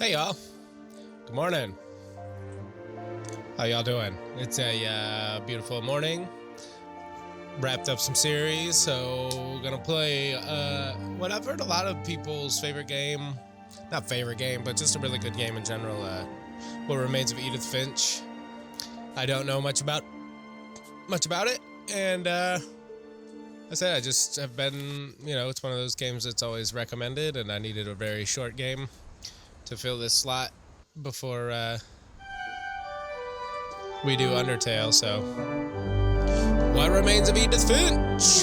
Hey y'all, good morning. How y'all doing? It's a beautiful morning. Wrapped up some series, so gonna play what I've heard a lot of people's favorite game. Not favorite game, but just a really good game in general. What Remains of Edith Finch. I don't know much about it, and I said I just have been, it's one of those games that's always recommended, and I needed a very short game to fill this slot before we do Undertale. So, what remains of Edith Finch?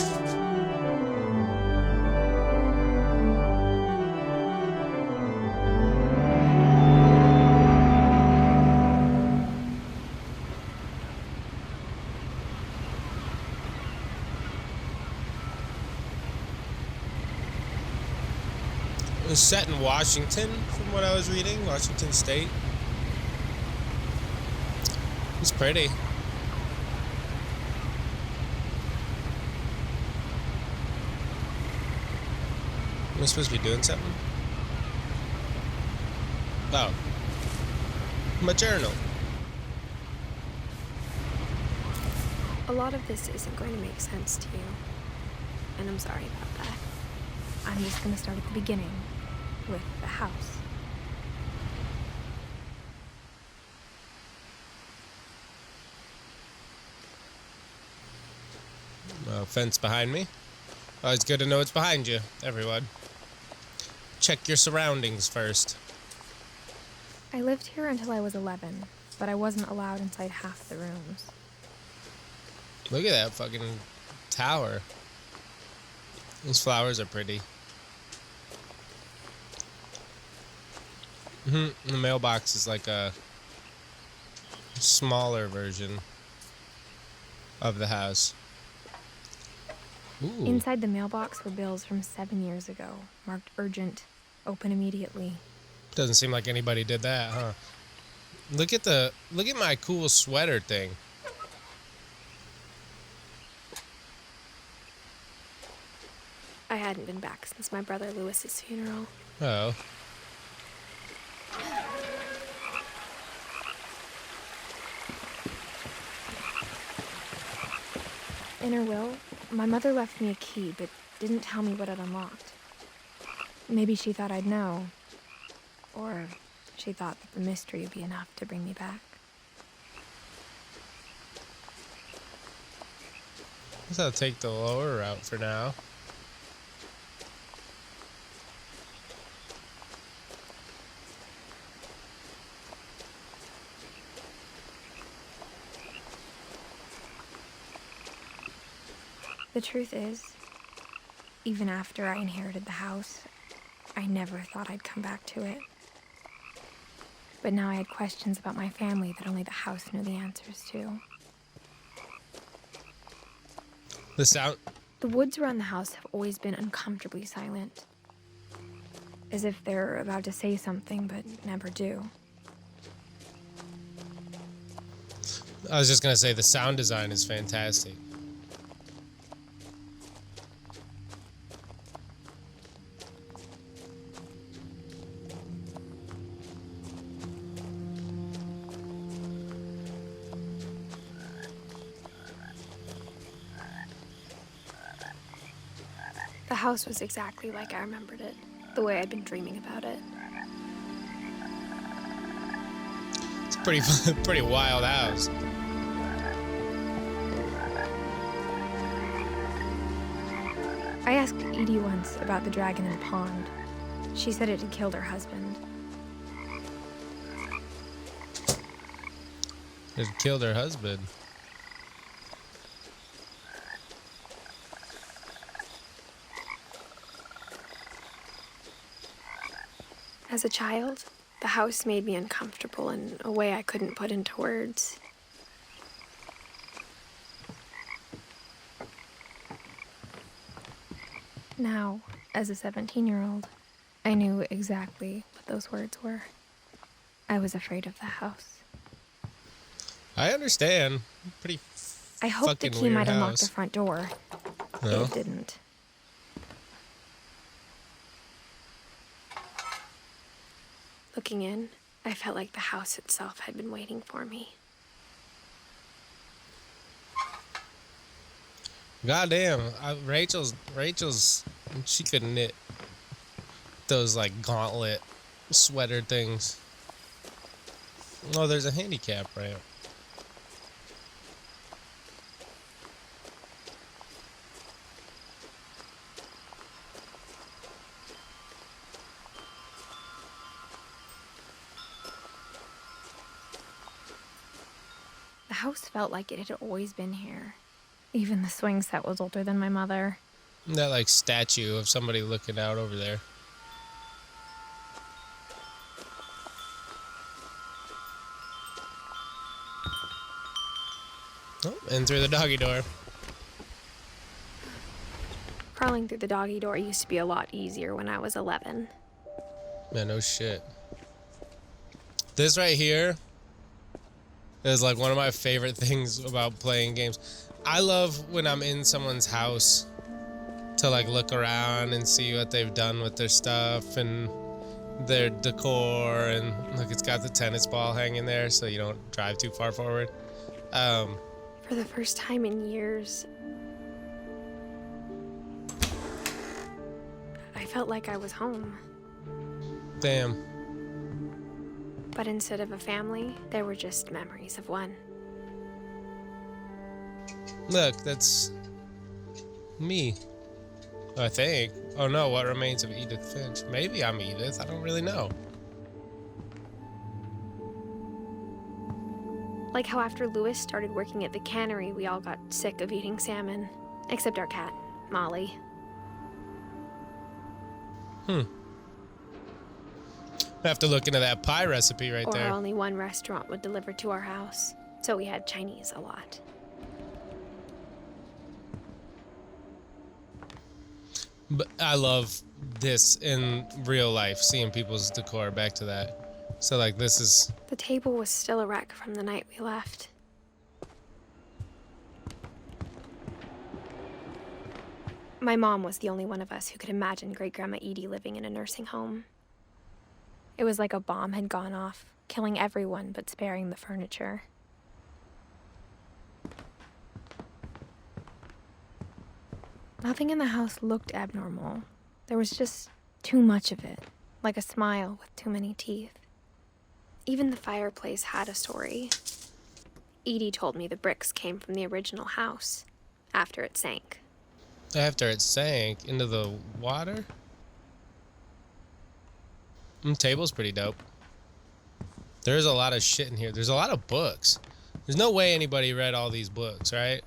It was set in Washington, from what I was reading, Washington State. It's pretty. Am I supposed to be doing something? Oh. My journal. A lot of this isn't going to make sense to you, and I'm sorry about that. I'm just going to start at the beginning, with the house. Fence behind me. Always good to know what's behind you, everyone. Check your surroundings first. I lived here until I was 11, but I wasn't allowed inside half the rooms. Look at that fucking tower. Those flowers are pretty. The mailbox is like a smaller version of the house. Ooh. Inside the mailbox were bills from 7 years ago, marked urgent, open immediately. Doesn't seem like anybody did that, huh? Look at my cool sweater thing. I hadn't been back since my brother Lewis's funeral. Oh. In her will, my mother left me a key, but didn't tell me what it unlocked. Maybe she thought I'd know. Or she thought that the mystery would be enough to bring me back. I guess I'll take the lower route for now. The truth is, even after I inherited the house, I never thought I'd come back to it. But now I had questions about my family that only the house knew the answers to. The sound. The woods around the house have always been uncomfortably silent. As if they're about to say something, but never do. I was just gonna say the sound design is fantastic. The house was exactly like I remembered it, the way I'd been dreaming about it. It's a pretty wild house. I asked Edie once about the dragon in the pond. She said it had killed her husband. It killed her husband. As a child, the house made me uncomfortable in a way I couldn't put into words. Now, as a 17-year-old, I knew exactly what those words were. I was afraid of the house. I understand. Pretty I hoped the fucking key weird might unlock house. the front door. No? It didn't. Looking in, I felt like the house itself had been waiting for me. Goddamn, Rachel's, she could knit those like gauntlet sweater things. Oh, there's a handicap ramp. The house felt like it had always been here. Even the swing set was older than my mother. That like statue of somebody looking out over there. Oh, and through the doggy door. Crawling through the doggy door used to be a lot easier when I was 11. Man, no shit. This right here is like one of my favorite things about playing games. I love when I'm in someone's house to like look around and see what they've done with their stuff and their decor, and look, it's got the tennis ball hanging there so you don't drive too far forward. For the first time in years, I felt like I was home. Damn. But instead of a family, there were just memories of one. Look, that's me, I think. Oh no, what remains of Edith Finch? Maybe I'm Edith, I don't really know. Like how after Lewis started working at the cannery, we all got sick of eating salmon. Except our cat, Molly. I have to look into that pie recipe right there. Or only one restaurant would deliver to our house, so we had Chinese a lot. But I love this in real life, seeing people's decor. Back to that. So like this is... The table was still a wreck from the night we left. My mom was the only one of us who could imagine Great-Grandma Edie living in a nursing home. It was like a bomb had gone off, killing everyone but sparing the furniture. Nothing in the house looked abnormal. There was just too much of it, like a smile with too many teeth. Even the fireplace had a story. Edie told me the bricks came from the original house, after it sank. After it sank into the water? Table's pretty dope. There's a lot of shit in here. There's a lot of books. There's no way anybody read all these books, right?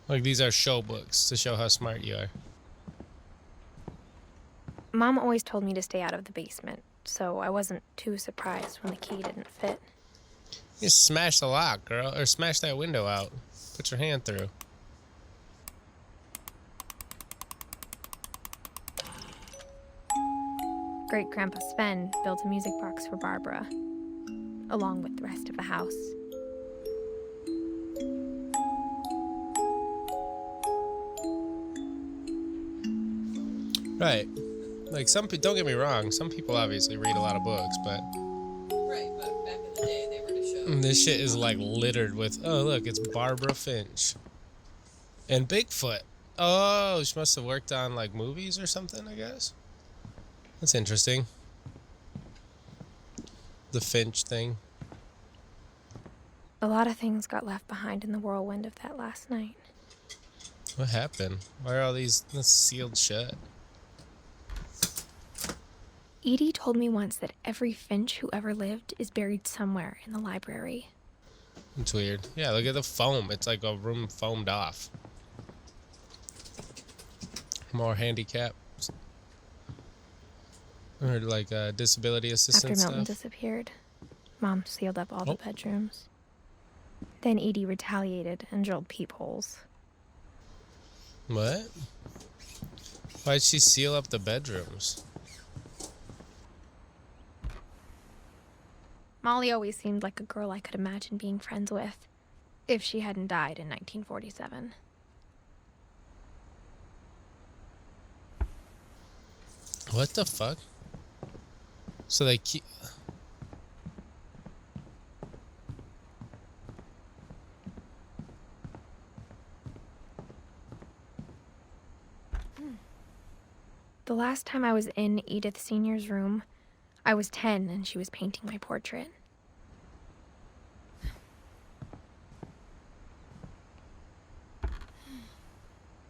Like, these are show books to show how smart you are. Mom always told me to stay out of the basement, so I wasn't too surprised when the key didn't fit. You smash the lock, girl. Or smash that window out. Put your hand through. Great-Grandpa Sven built a music box for Barbara, along with the rest of the house. Right. Like, some people, don't get me wrong, some people obviously read a lot of books, but... Right, but back in the day, they were to show... This shit is, like, littered with... Oh, look, it's Barbara Finch. And Bigfoot. Oh, she must have worked on, like, movies or something, I guess. That's interesting. The Finch thing. A lot of things got left behind in the whirlwind of that last night. What happened? Why are all these sealed shut? Edie told me once that every Finch who ever lived is buried somewhere in the library. It's weird. Yeah, look at the foam. It's like a room foamed off. More handicaps. Or like disability assistance After Milton stuff. disappeared, Mom sealed up all the bedrooms. Then Edie retaliated and drilled peepholes. What? Why'd she seal up the bedrooms? Molly always seemed like a girl I could imagine being friends with, if she hadn't died in 1947. What the fuck? So they keep... The last time I was in Edith Sr.'s room, I was 10 and she was painting my portrait.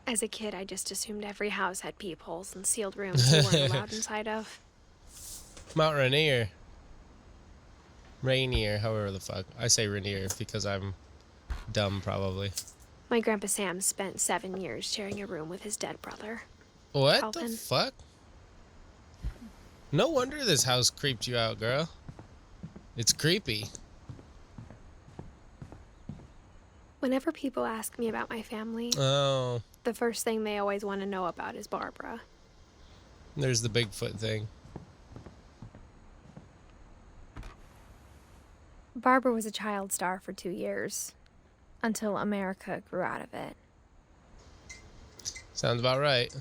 As a kid, I just assumed every house had peepholes and sealed rooms you weren't allowed inside of. Mount Rainier. Rainier, however the fuck. I say Rainier because I'm dumb, probably. My Grandpa Sam spent 7 years sharing a room with his dead brother. What Calvin. the fuck? No wonder this house creeped you out, girl. It's creepy. Whenever people ask me about my family, Oh, the first thing they always want to know about is Barbara. there's the Bigfoot thing. Barbara was a child star for 2 years, until America grew out of it. Sounds about right.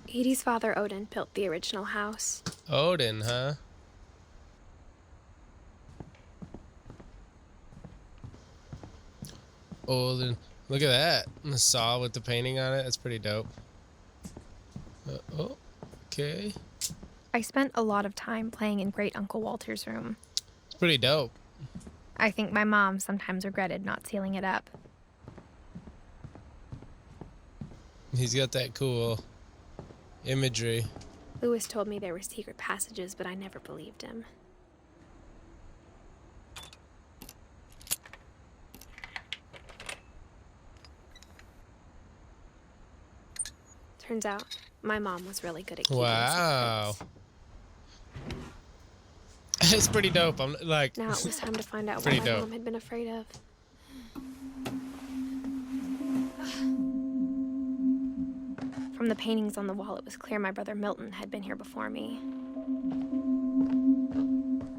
Edie's father, Odin, built the original house. Odin, huh? Odin. Look at that. The saw with the painting on it. That's pretty dope. Oh, okay. I spent a lot of time playing in Great Uncle Walter's room. It's pretty dope. I think my mom sometimes regretted not sealing it up. He's got that cool imagery. Lewis told me there were secret passages, but I never believed him. Turns out, my mom was really good at keeping Wow. secrets. It's pretty dope. I'm like... Now it was time to find out what Pretty my dope. mom had been afraid of. From the paintings on the wall, it was clear my brother Milton had been here before me.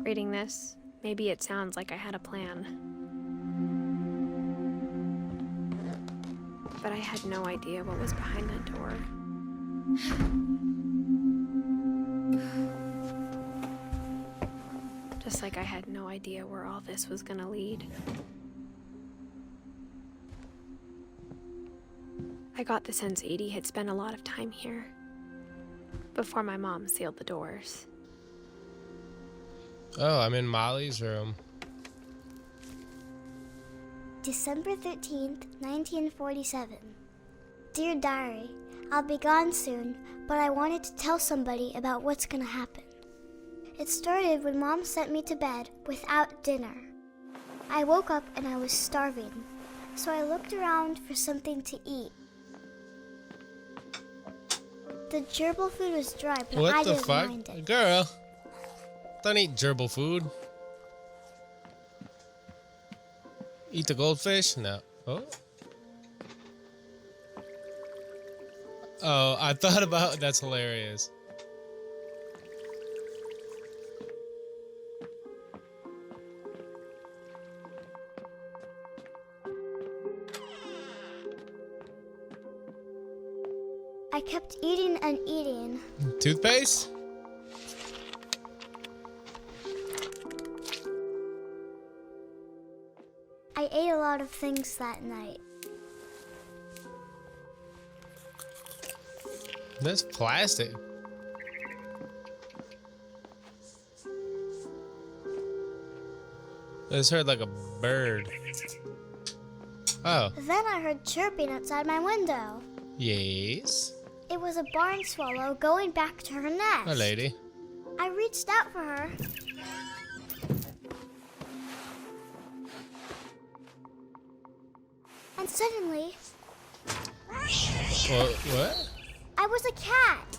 Reading this, maybe it sounds like I had a plan. But I had no idea what was behind that door. Just like I had no idea where all this was gonna lead. I got the sense Edie had spent a lot of time here, before my mom sealed the doors. Oh, I'm in Molly's room. December 13th, 1947. Dear Diary, I'll be gone soon, but I wanted to tell somebody about what's gonna happen. It started when Mom sent me to bed without dinner. I woke up and I was starving, so I looked around for something to eat. The gerbil food was dry, but I What the didn't fuck? mind it. Girl, don't eat gerbil food. Eat the goldfish? No. Oh. Oh, I thought about... That's hilarious. I kept eating and eating. Toothpaste? I ate a lot of things that night. That's plastic. I just heard like a bird. Oh, Then I heard chirping outside my window. yes. It was a barn swallow going back to her nest. A lady. I reached out for her. And suddenly, What? I was a cat.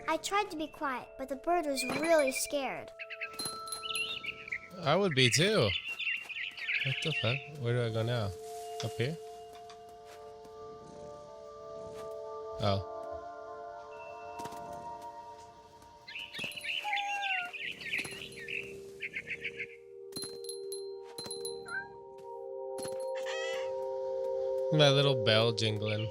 I tried to be quiet, but the bird was really scared. I would be too. What the fuck? Where do I go now? Up here? Oh. My little bell jingling.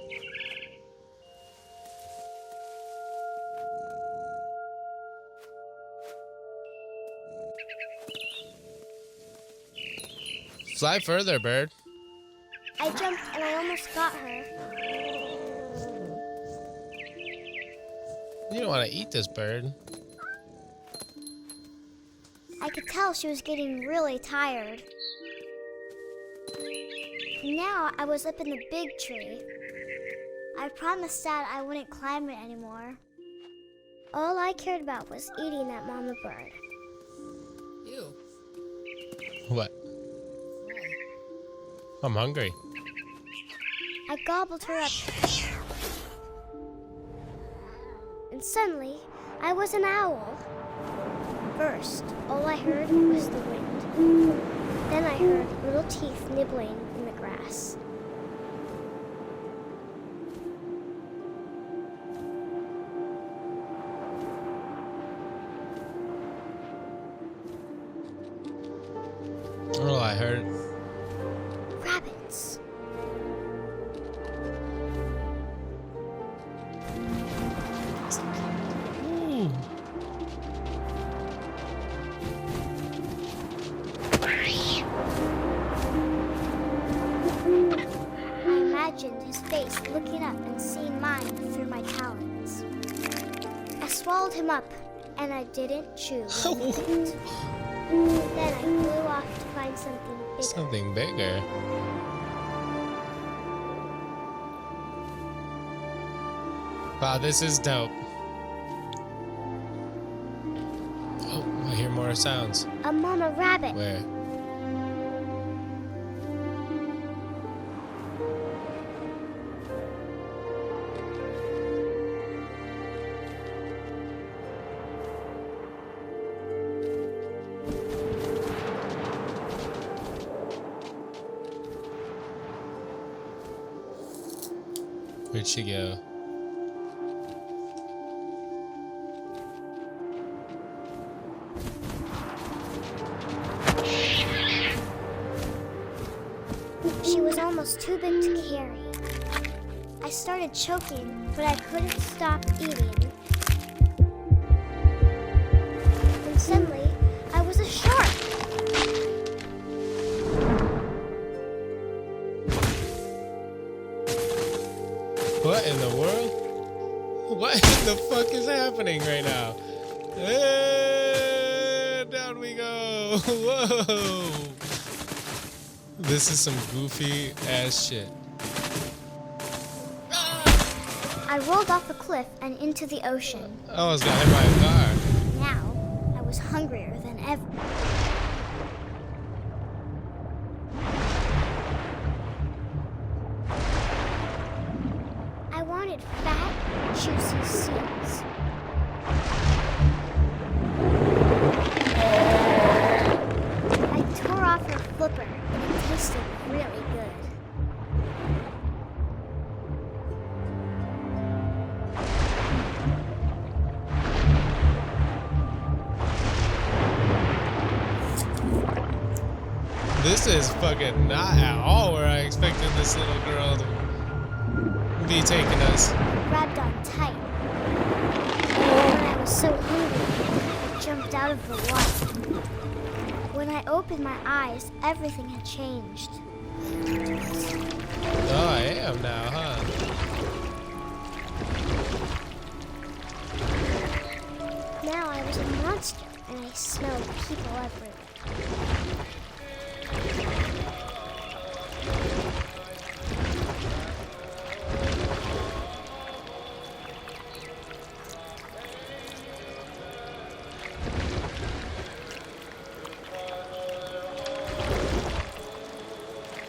Fly further, bird. I jumped and I almost got her. You don't want to eat this bird. I could tell she was getting really tired. Now I was up in the big tree. I promised Dad I wouldn't climb it anymore. All I cared about was eating that mama bird. You. What? I'm hungry. I gobbled her up. And suddenly, I was an owl. First, all I heard was the wind. Then I heard little teeth nibbling in the grass. Oh, I heard. Rabbits. Ooh. I imagined his face looking up and seeing mine through my talons. I swallowed him up, and I didn't chew one bit. Then I flew off to find something bigger. Something bigger. Wow, this is dope. Oh, I hear more sounds. A mama rabbit. Where? Where'd she go? She was almost too big to carry. I started choking, but I couldn't stop eating. And suddenly, I was a shark. What in the world? What in the fuck is happening right now? Down we go. Whoa. This is some goofy ass shit. I rolled off a cliff and into the ocean. I almost got hit by a car. Now, I was hungrier than ever. I wanted fat, juicy seeds. I tore off her flipper, and it tasted really good. This is fucking not at all where I expected this little girl to be taking us. I grabbed on tight. When I was so hungry, I jumped out of the water. When I opened my eyes, everything had changed. Oh, I am now, huh? Now I was a monster, and I smelled people everywhere.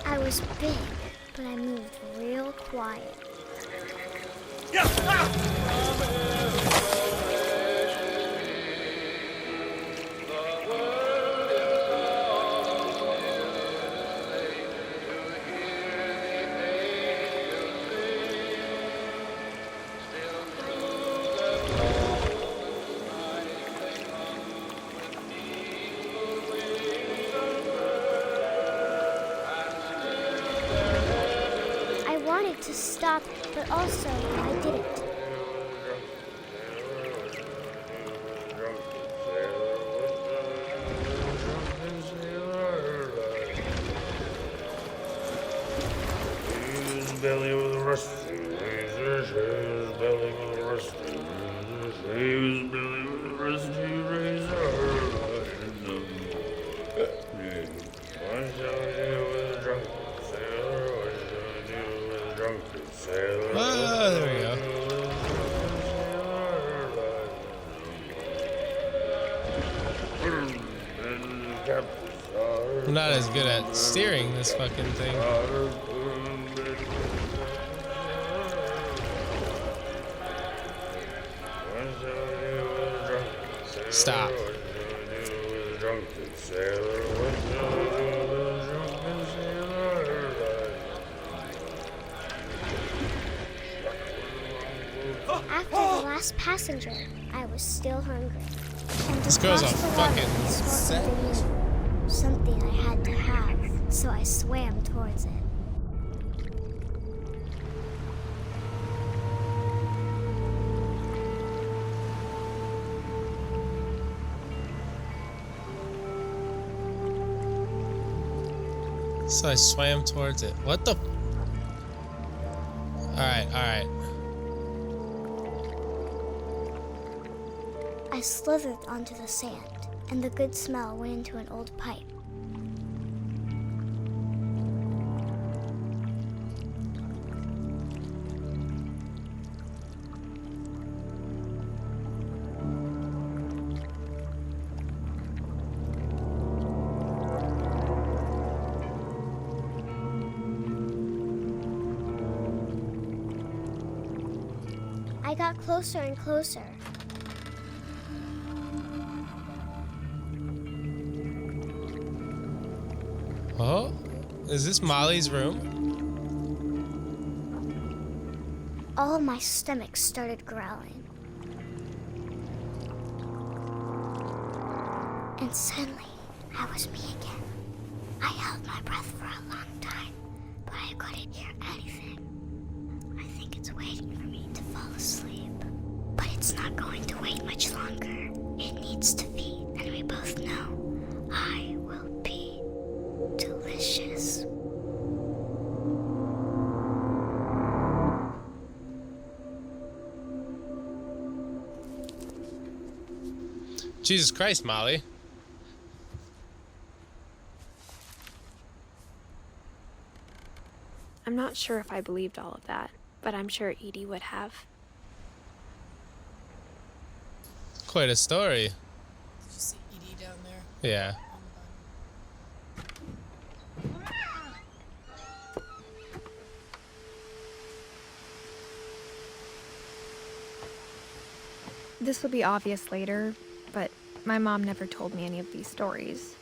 I was big, but I moved real quiet. I wanted to stop, but also I didn't. belly with a rusty razor, shave his belly with a rusty razor, shave his belly with a rusty razor. What shall I do with a drunken sailor? What shall I do with a drunken sailor? Oh, there we go. I'm not as good at steering this fucking thing. Stop. After the last passenger, I was still hungry. And This girl's a across the water, fucking I saw something I had to have, so I swam towards it. So I swam towards it. What the? Alright, alright. I slithered onto the sand, and the good smell went into an old pipe. I got closer and closer. Oh? Is this Molly's room? All of my stomach started growling. And suddenly, I was me again. I held my breath for a long time, but I couldn't hear anything. I think it's waiting for me to fall asleep. But it's not going to wait much longer. It needs to feed, and we both know I will be delicious. Jesus Christ, Molly. I'm not sure if I believed all of that, but I'm sure Edie would have. Quite a story. Did you see Edie down there? Yeah. This will be obvious later, but my mom never told me any of these stories.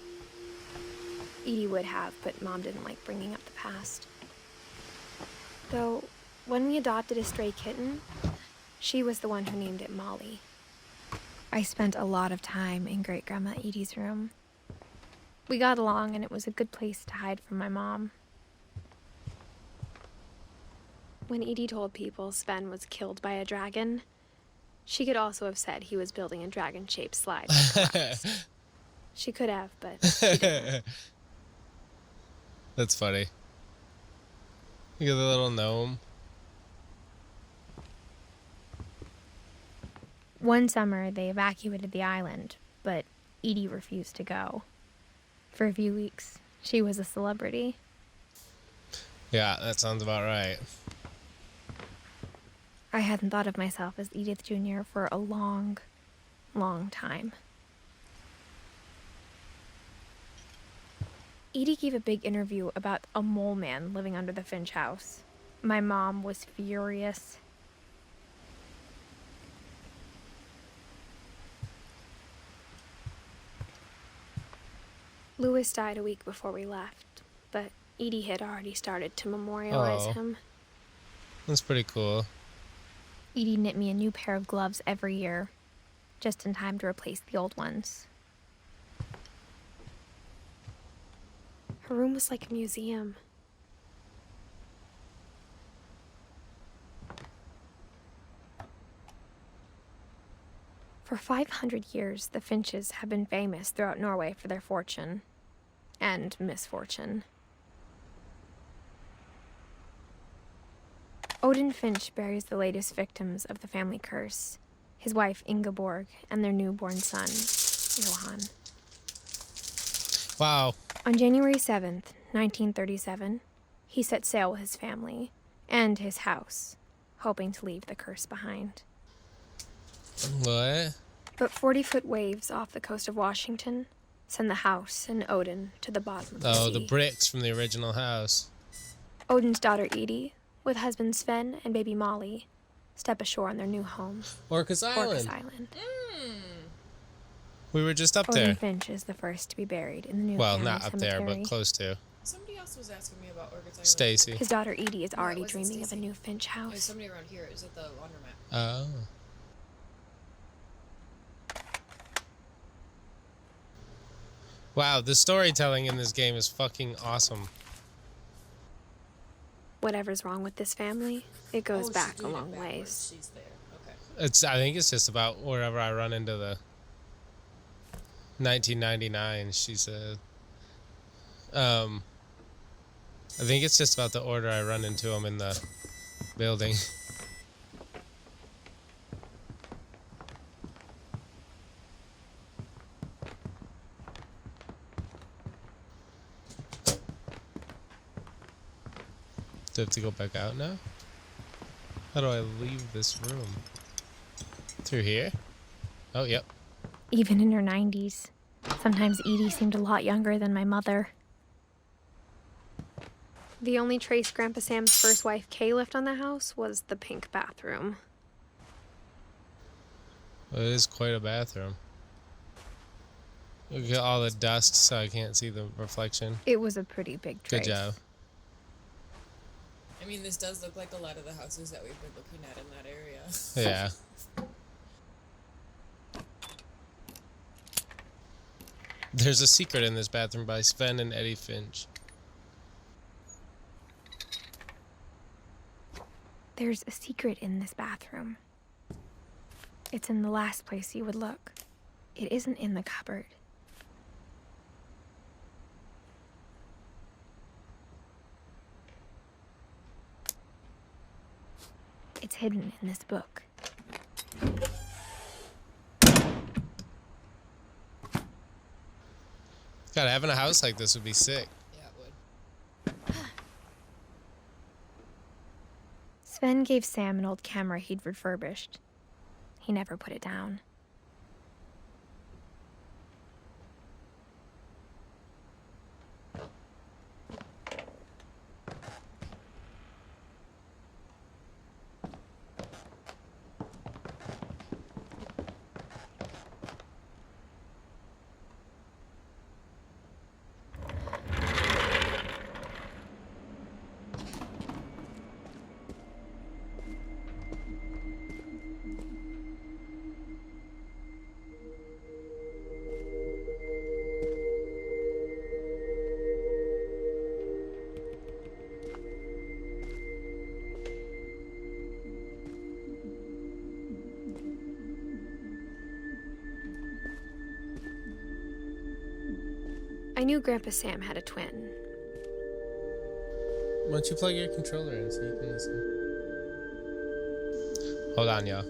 Edie would have, but Mom didn't like bringing up the past. Though, when we adopted a stray kitten, she was the one who named it Molly. I spent a lot of time in Great-Grandma Edie's room. We got along, and it was a good place to hide from my mom. When Edie told people Sven was killed by a dragon, she could also have said he was building a dragon-shaped slide. She could have, but she didn't. That's funny. Look at the little gnome. One summer, they evacuated the island, but Edie refused to go. For a few weeks, she was a celebrity. Yeah, that sounds about right. I hadn't thought of myself as Edith Jr. for a long, long time. Edie gave a big interview about a mole man living under the Finch house. My mom was furious. Louis died a week before we left, but Edie had already started to memorialize him. That's pretty cool. Edie knit me a new pair of gloves every year, just in time to replace the old ones. Her room was like a museum. For 500 years, the Finches have been famous throughout Norway for their fortune and misfortune. Odin Finch buries the latest victims of the family curse, his wife Ingeborg and their newborn son, Johann. Wow. On January 7th, 1937, he set sail with his family and his house, hoping to leave the curse behind. What? But 40-foot waves off the coast of Washington send the house and Odin to the bottom of the sea. Oh, the bricks from the original house. Odin's daughter Edie, with husband Sven and baby Molly, step ashore on their new home, Orcas Island. Orcas Island. We were just up Odin there. Finch is the first to be buried in the new Well, family not up there, cemetery. but close to. Somebody else was asking me about Orcas Island. Stacy. His daughter Edie is already it wasn't dreaming of a Stacy. new Finch It was house. somebody around here. It was at the laundromat. Oh. Wow, the storytelling in this game is fucking awesome. Whatever's wrong with this family, it goes she's back a doing it long backwards. ways. She's there. Okay. I think it's just about wherever I run into the 1999, she said. I think it's just about the order I run into them in the building. Do I have to go back out now? How do I leave this room? Through here? Oh, yep. Even in her 90s, sometimes Edie seemed a lot younger than my mother. The only trace Grandpa Sam's first wife Kay left on the house was the pink bathroom. Well, it is quite a bathroom. Look at all the dust so I can't see the reflection. It was a pretty big trace. Good job. I mean, this does look like a lot of the houses that we've been looking at in that area. Yeah. There's a secret in this bathroom by Sven and Edith Finch. There's a secret in this bathroom. It's in the last place you would look. It isn't in the cupboard. It's hidden in this book. God, having a house like this would be sick. Yeah, it would. Sven gave Sam an old camera he'd refurbished. He never put it down. I knew Grandpa Sam had a twin. Why don't you plug your controller in so you can listen? Hold on, y'all.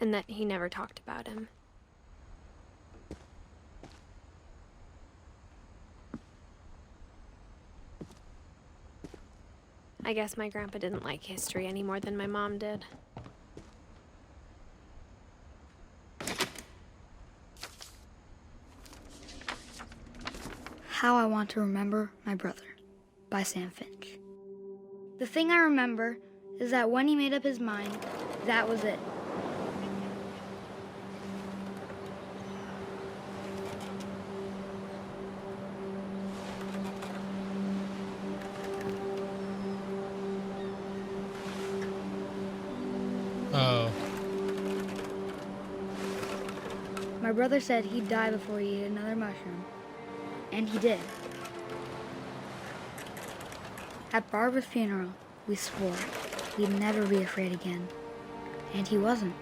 And that he never talked about him. I guess my grandpa didn't like history any more than my mom did. How I Want to Remember My Brother by Sam Finch. The thing I remember is that when he made up his mind, that was it. Oh. My brother said he'd die before he ate another mushroom. And he did. At Barbara's funeral, we swore we'd never be afraid again. And he wasn't.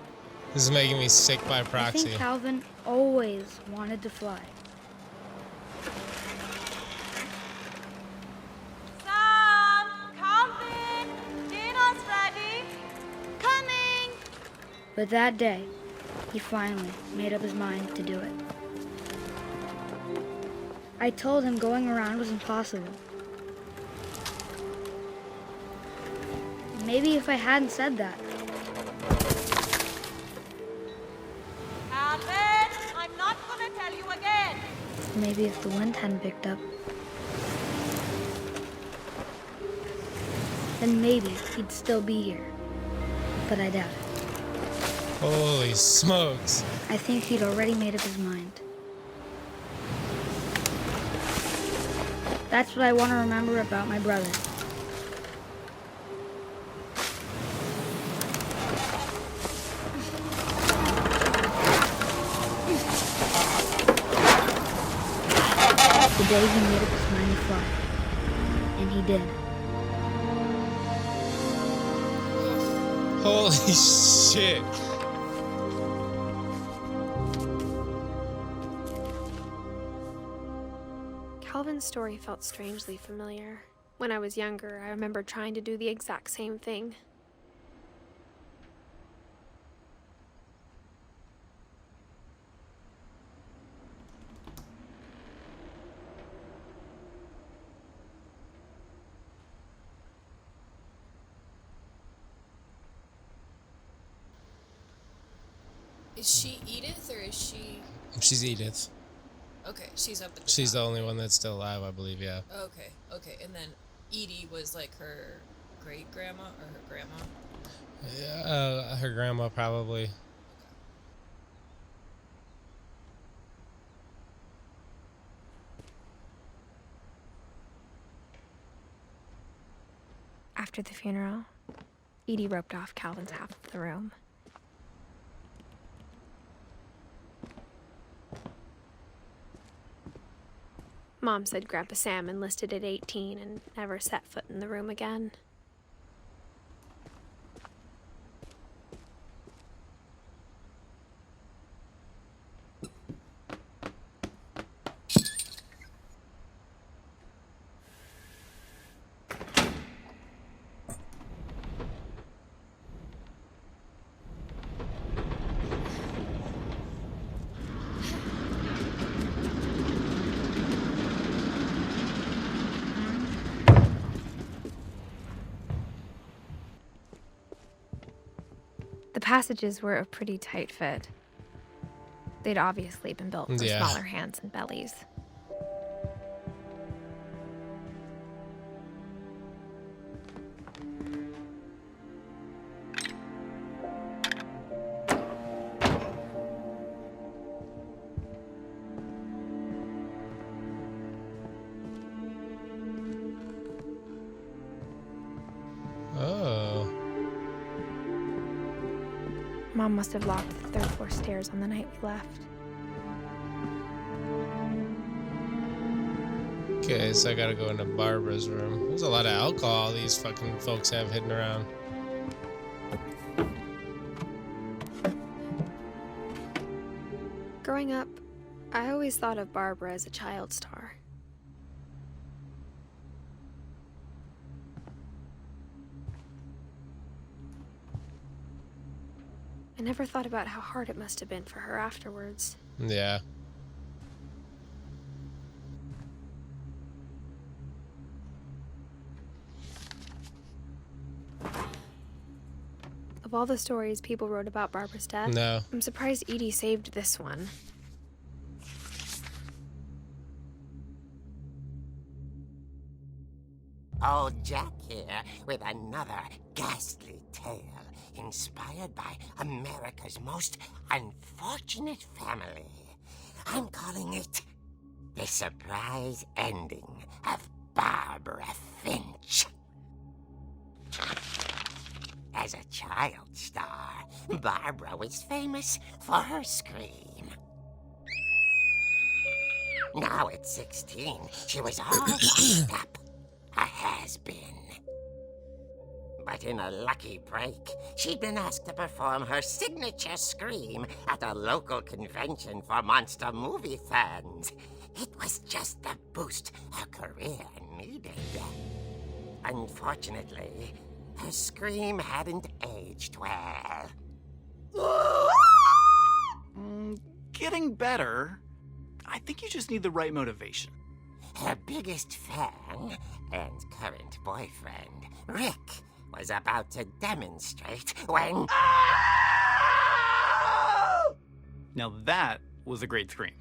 This is making me sick by I proxy. think Calvin always wanted to fly. Sam! Calvin! Dinner's ready! Coming! But that day, he finally made up his mind to do it. I told him going around was impossible. Maybe if I hadn't said that, Calvin! I'm not gonna tell you again! maybe if the wind hadn't picked up, then maybe he'd still be here. But I doubt it. Holy smokes. I think he'd already made up his mind. That's what I want to remember about my brother. The day he made up his mind to fly. And he did. Holy shit. Calvin's story felt strangely familiar. When I was younger, I remember trying to do the exact same thing. Is she Edith or is she... She's Edith. Okay, she's up at the She's the top. only one that's still alive, I believe, yeah. Okay, okay. And then Edie was like her great-grandma or her grandma? Her grandma, probably. After the funeral, Edie roped off Calvin's half of the room. Mom said Grandpa Sam enlisted at 18 and never set foot in the room again. The passages were a pretty tight fit. They'd obviously been built for Yeah. smaller hands and bellies. Oh. Mom must have locked the third floor stairs on the night we left. Okay, so I gotta go into Barbara's room. There's a lot of alcohol these fucking folks have hidden around. Growing up, I always thought of Barbara as a child star. I never thought about how hard it must have been for her afterwards. Yeah. Of all the stories people wrote about Barbara's death, No. I'm surprised Edie saved this one. Old Jack here with another ghastly tale inspired by America's most unfortunate family. I'm calling it The Surprise Ending of Barbara Finch. As a child star, Barbara was famous for her scream. Now at 16, she was all washed up. A has-been. But in a lucky break, she'd been asked to perform her signature scream at a local convention for monster movie fans. It was just the boost her career needed. Unfortunately, her scream hadn't aged well. Getting better. I think you just need the right motivation. Her biggest fan and current boyfriend, Rick, was about to demonstrate when... Now that was a great scream.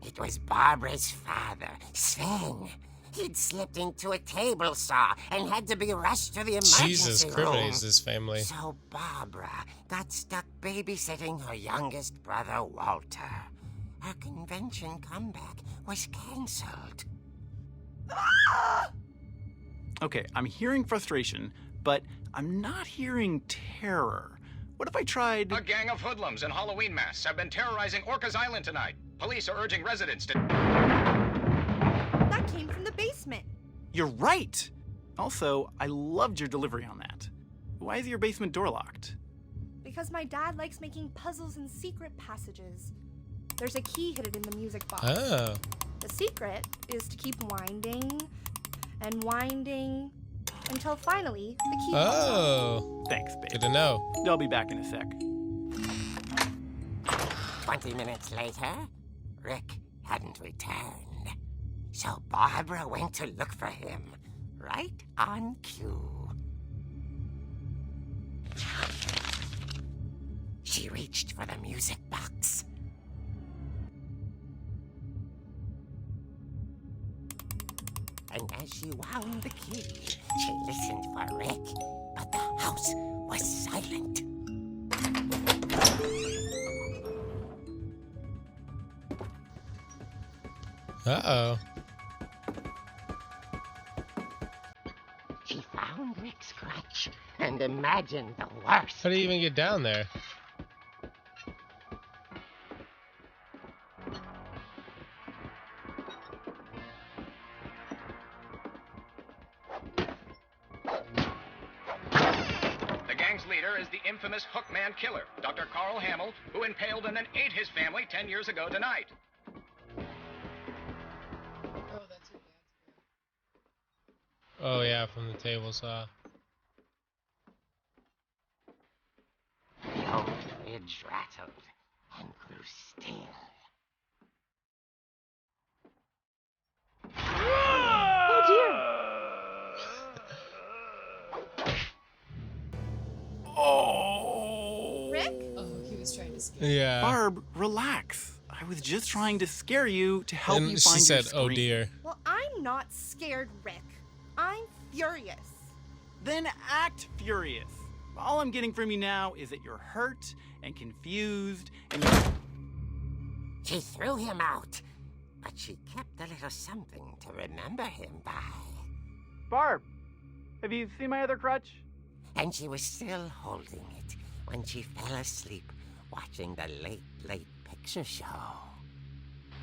It was Barbara's father, Sven. He'd slipped into a table saw and had to be rushed to the emergency Jesus room. Christ, this family. So Barbara got stuck babysitting her youngest brother, Walter. Her convention comeback was cancelled. Okay, I'm hearing frustration, but I'm not hearing terror. What if I tried... A gang of hoodlums in Halloween masks have been terrorizing Orcas Island tonight. Police are urging residents to... That came from the basement. You're right! Also, I loved your delivery on that. Why is your basement door locked? Because my dad likes making puzzles and secret passages. There's a key hidden in the music box. Oh. The secret is to keep winding and winding until finally the key comes out. Oh. Thanks, babe. Good to know. I'll be back in a sec. 20 minutes later, Rick hadn't returned. So Barbara went to look for him, right on cue. She reached for the music box. And as she wound the key, she listened for Rick, but the house was silent. Uh-oh. She found Rick's crutch and imagined the worst. How do you even get down there? The gang's leader is the infamous Hookman killer, Dr. Carl Hamill, who impaled and then ate his family 10 years ago tonight. Oh yeah, from the table saw. The old fridge rattled and grew still. Oh! Rick? Oh, he was trying to scare Yeah. Barb, relax. I was just trying to scare you to help And you she find said, your scream. "Oh dear." Well, I'm not scared, Rick. I'm furious. Then act furious. All I'm getting from you now is that you're hurt and confused and you're... She threw him out, but she kept a little something to remember him by. Barb, have you seen my other crutch? And she was still holding it when she fell asleep watching the late picture show.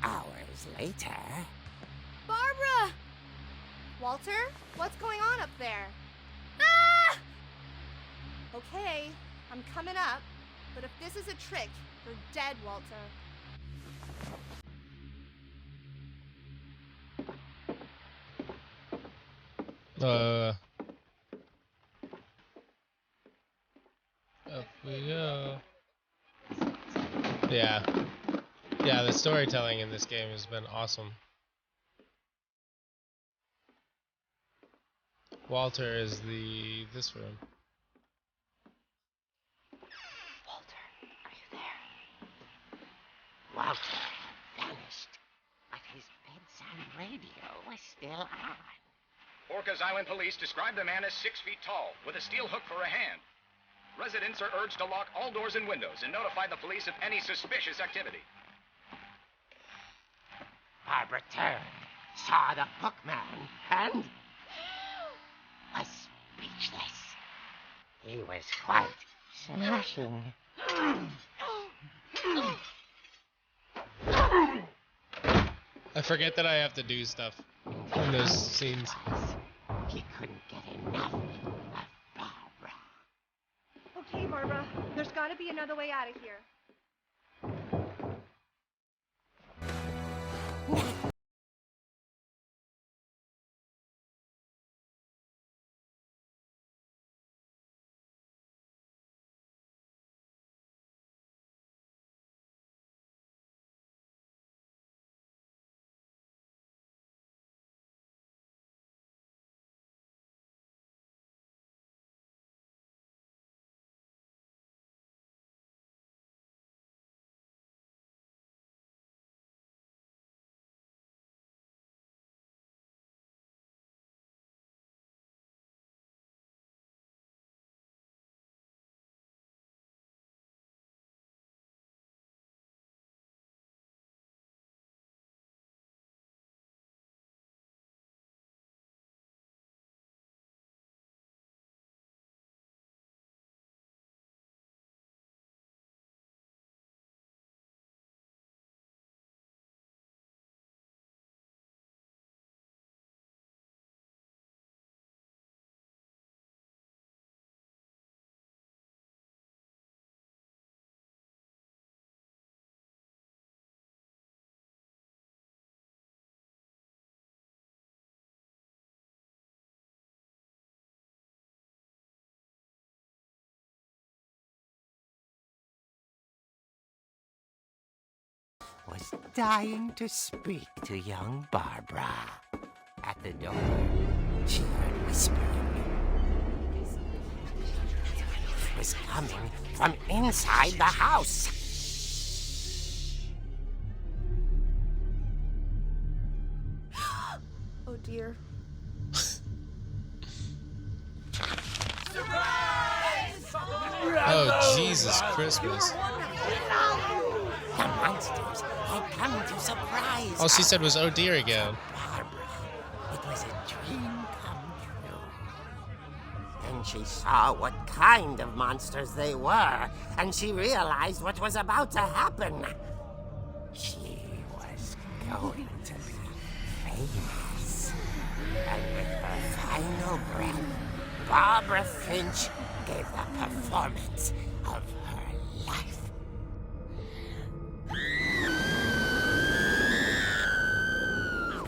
Hours later... Barbara! Walter, what's going on up there? Ah! Okay, I'm coming up, but if this is a trick, you're dead, Walter. Up we go. Yeah. Yeah, the storytelling in this game has been awesome. Walter is this room. Walter, are you there? Walter vanished, but his bedside radio was still on. Orcas Island police describe the man as 6 feet tall, with a steel hook for a hand. Residents are urged to lock all doors and windows and notify the police of any suspicious activity. Barbara turned, saw the hookman, and was speechless. He was quite smashing. I forget that I have to do stuff in those scenes. He couldn't get enough of Barbara. Okay, Barbara, there's gotta be another way out of here. Was dying to speak to young Barbara. At the door, she heard whispering. It was coming from inside the house. Oh dear. Oh, Jesus Christmas. The monsters had come to surprise All she her. said was, oh dear, again. Barbara, it was a dream come true. Then she saw what kind of monsters they were, and she realized what was about to happen. She was going to be famous. And with her final breath, Barbara Finch gave the performance of her life.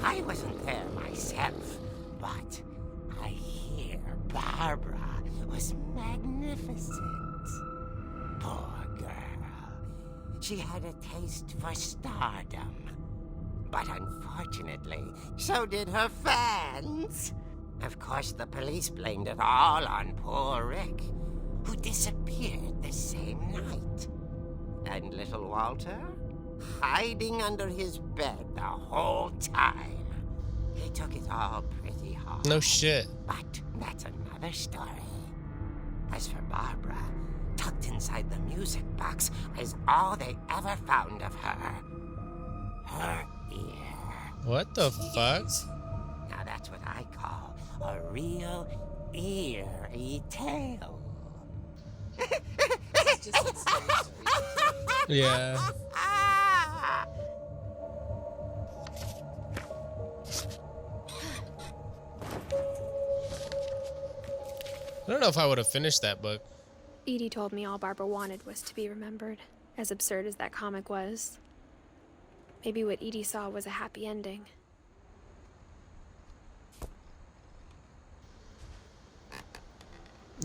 I wasn't there myself, but I hear Barbara was magnificent. Poor girl. She had a taste for stardom. But unfortunately, so did her fans. Of course, the police blamed it all on poor Rick, who disappeared the same night. And little Walter? Hiding under his bed the whole time. He took it all pretty hard. No shit. But that's another story. As for Barbara, tucked inside the music box is all they ever found of her. Her ear. What the fuck? Now that's what I call a real eerie tale. Yeah. I don't know if I would have finished that book. Edie told me all Barbara wanted was to be remembered, as absurd as that comic was. Maybe what Edie saw was a happy ending.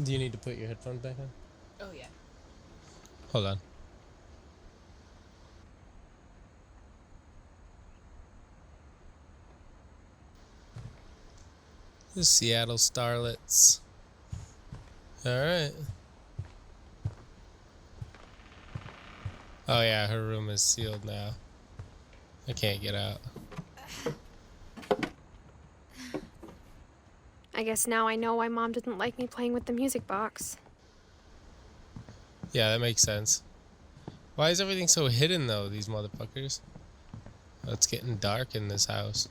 Do you need to put your headphones back on? Oh, yeah. Hold on. The Seattle Starlets. Alright. Oh yeah, her room is sealed now. I can't get out. I guess now I know why Mom didn't like me playing with the music box. Yeah, that makes sense. Why is everything so hidden though, these motherfuckers? Oh, it's getting dark in this house.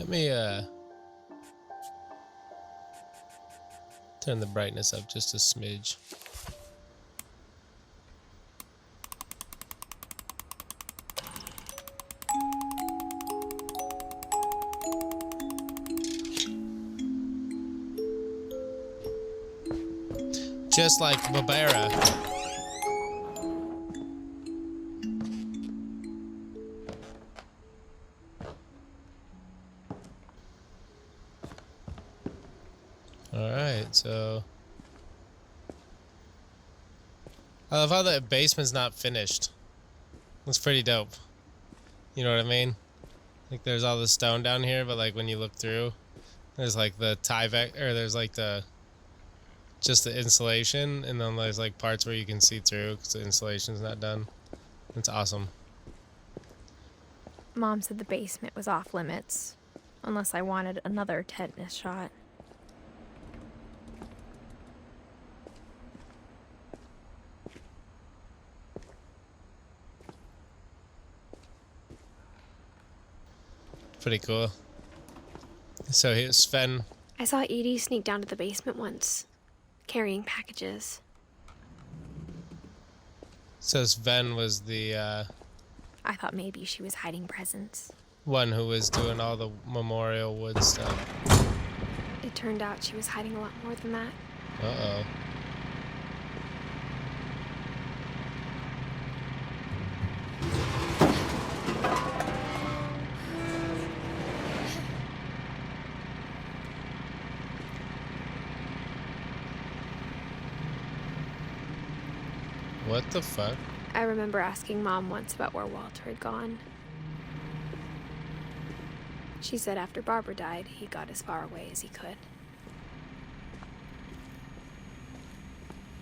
Let me turn the brightness up just a smidge. Just like Barbara. Alright, so I love how the basement's not finished. It's pretty dope. You know what I mean? Like there's all the stone down here, but like when you look through, there's like the there's like just the insulation, and then there's like parts where you can see through because the insulation's not done. It's awesome. Mom said the basement was off limits, unless I wanted another tetanus shot. Pretty cool. So here's Sven. I saw Edie sneak down to the basement once, carrying packages. So Sven was the I thought maybe she was hiding presents. one who was doing all the Memorial Wood stuff. It turned out she was hiding a lot more than that. Uh-oh. What the fuck? I remember asking Mom once about where Walter had gone. She said after Barbara died, he got as far away as he could.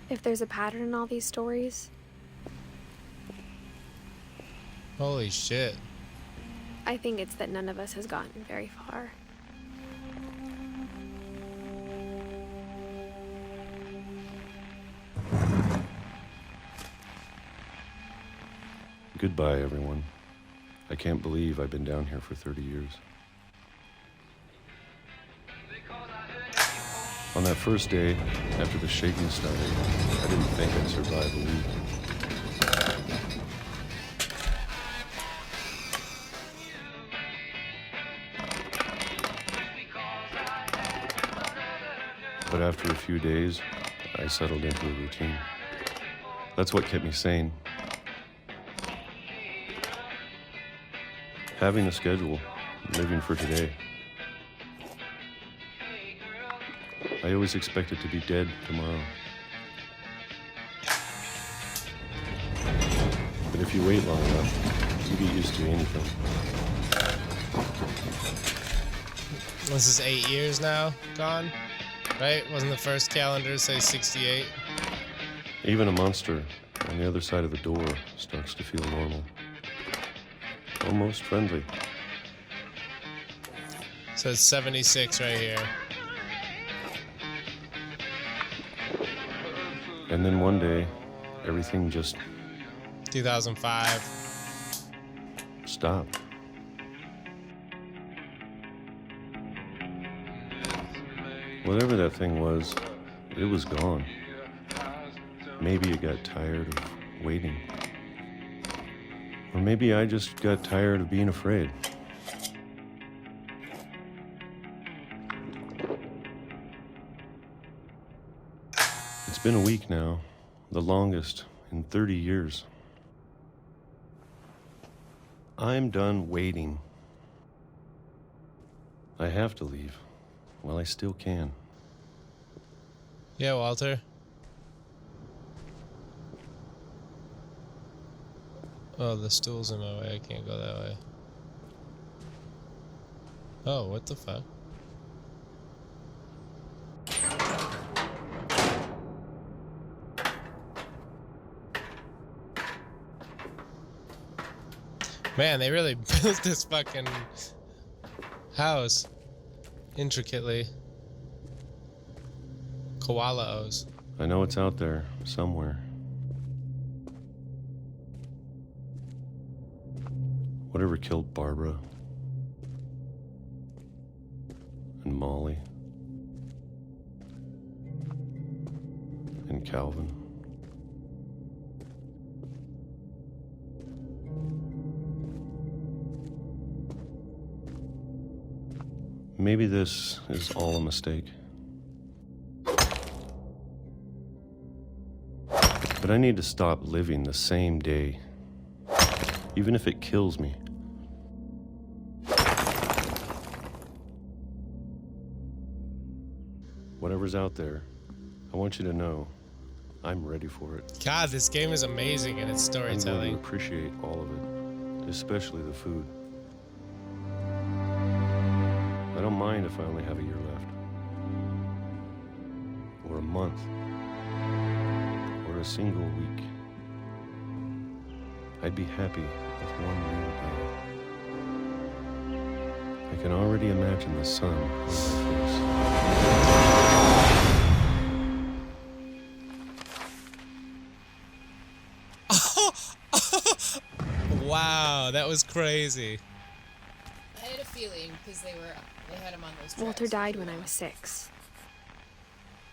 If there's a pattern in all these stories, Holy shit. I think it's that none of us has gotten very far. Goodbye, everyone. I can't believe I've been down here for 30 years. On that first day, after the shaking started, I didn't think I'd survive a week. But after a few days, I settled into a routine. That's what kept me sane. Having a schedule, living for today. I always expected to be dead tomorrow. But if you wait long enough, you get used to anything. This is 8 years now gone, right? Wasn't the first calendar say 68? Even a monster on the other side of the door starts to feel normal. Almost friendly. So it's 76 right here. And then one day, everything just 2005. stopped. Whatever that thing was, it was gone. Maybe it got tired of waiting. Or maybe I just got tired of being afraid. It's been a week now, the longest in 30 years. I'm done waiting. I have to leave while I still can. Yeah, Walter. Oh, the stool's in my way. I can't go that way. Oh, what the fuck? Man, they really built this fucking house intricately. Koala O's. I know it's out there somewhere. Whatever killed Barbara, and Molly and Calvin. Maybe this is all a mistake. But I need to stop living the same day, even if it kills me. Whatever's out there, I want you to know I'm ready for it. God, this game is amazing in its I'm going storytelling. to appreciate all of it, especially the food. I don't mind if I only have a year left, or a month, or a single week. I'd be happy with one meal a day. I can already imagine the sun on my face. Wow, that was crazy. I had a feeling because they had him on those tracks. Walter died when I was 6.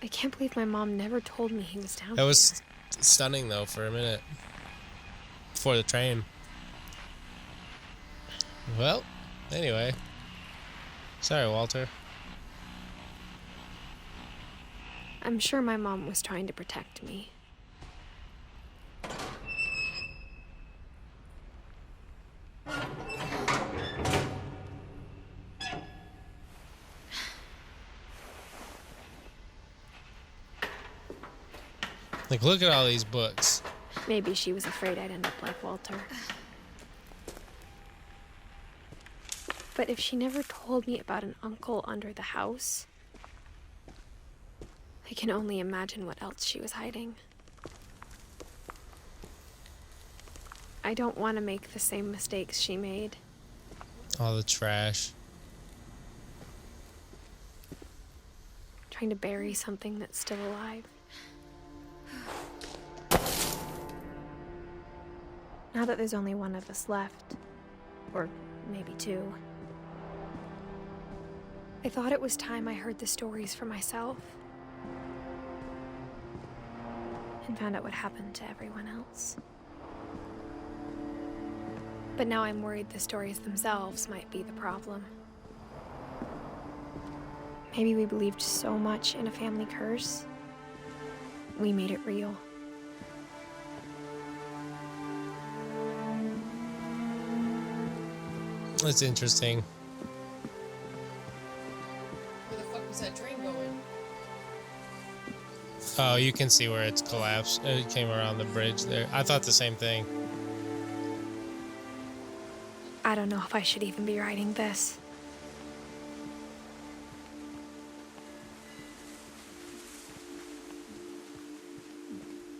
I can't believe my mom never told me he was down That was stunning, though, for a minute. Before the train. Well, anyway. Sorry, Walter. I'm sure my mom was trying to protect me. Like, look at all these books. Maybe she was afraid I'd end up like Walter. But if she never told me about an uncle under the house, I can only imagine what else she was hiding. I don't want to make the same mistakes she made. All the trash. Trying to bury something that's still alive. Now that there's only one of us left, or maybe 2, I thought it was time I heard the stories for myself and found out what happened to everyone else. But now I'm worried the stories themselves might be the problem. Maybe we believed so much in a family curse, we made it real. That's interesting. Where the fuck was that train going? Oh, you can see where it's collapsed. It came around the bridge there. I thought the same thing. I don't know if I should even be writing this.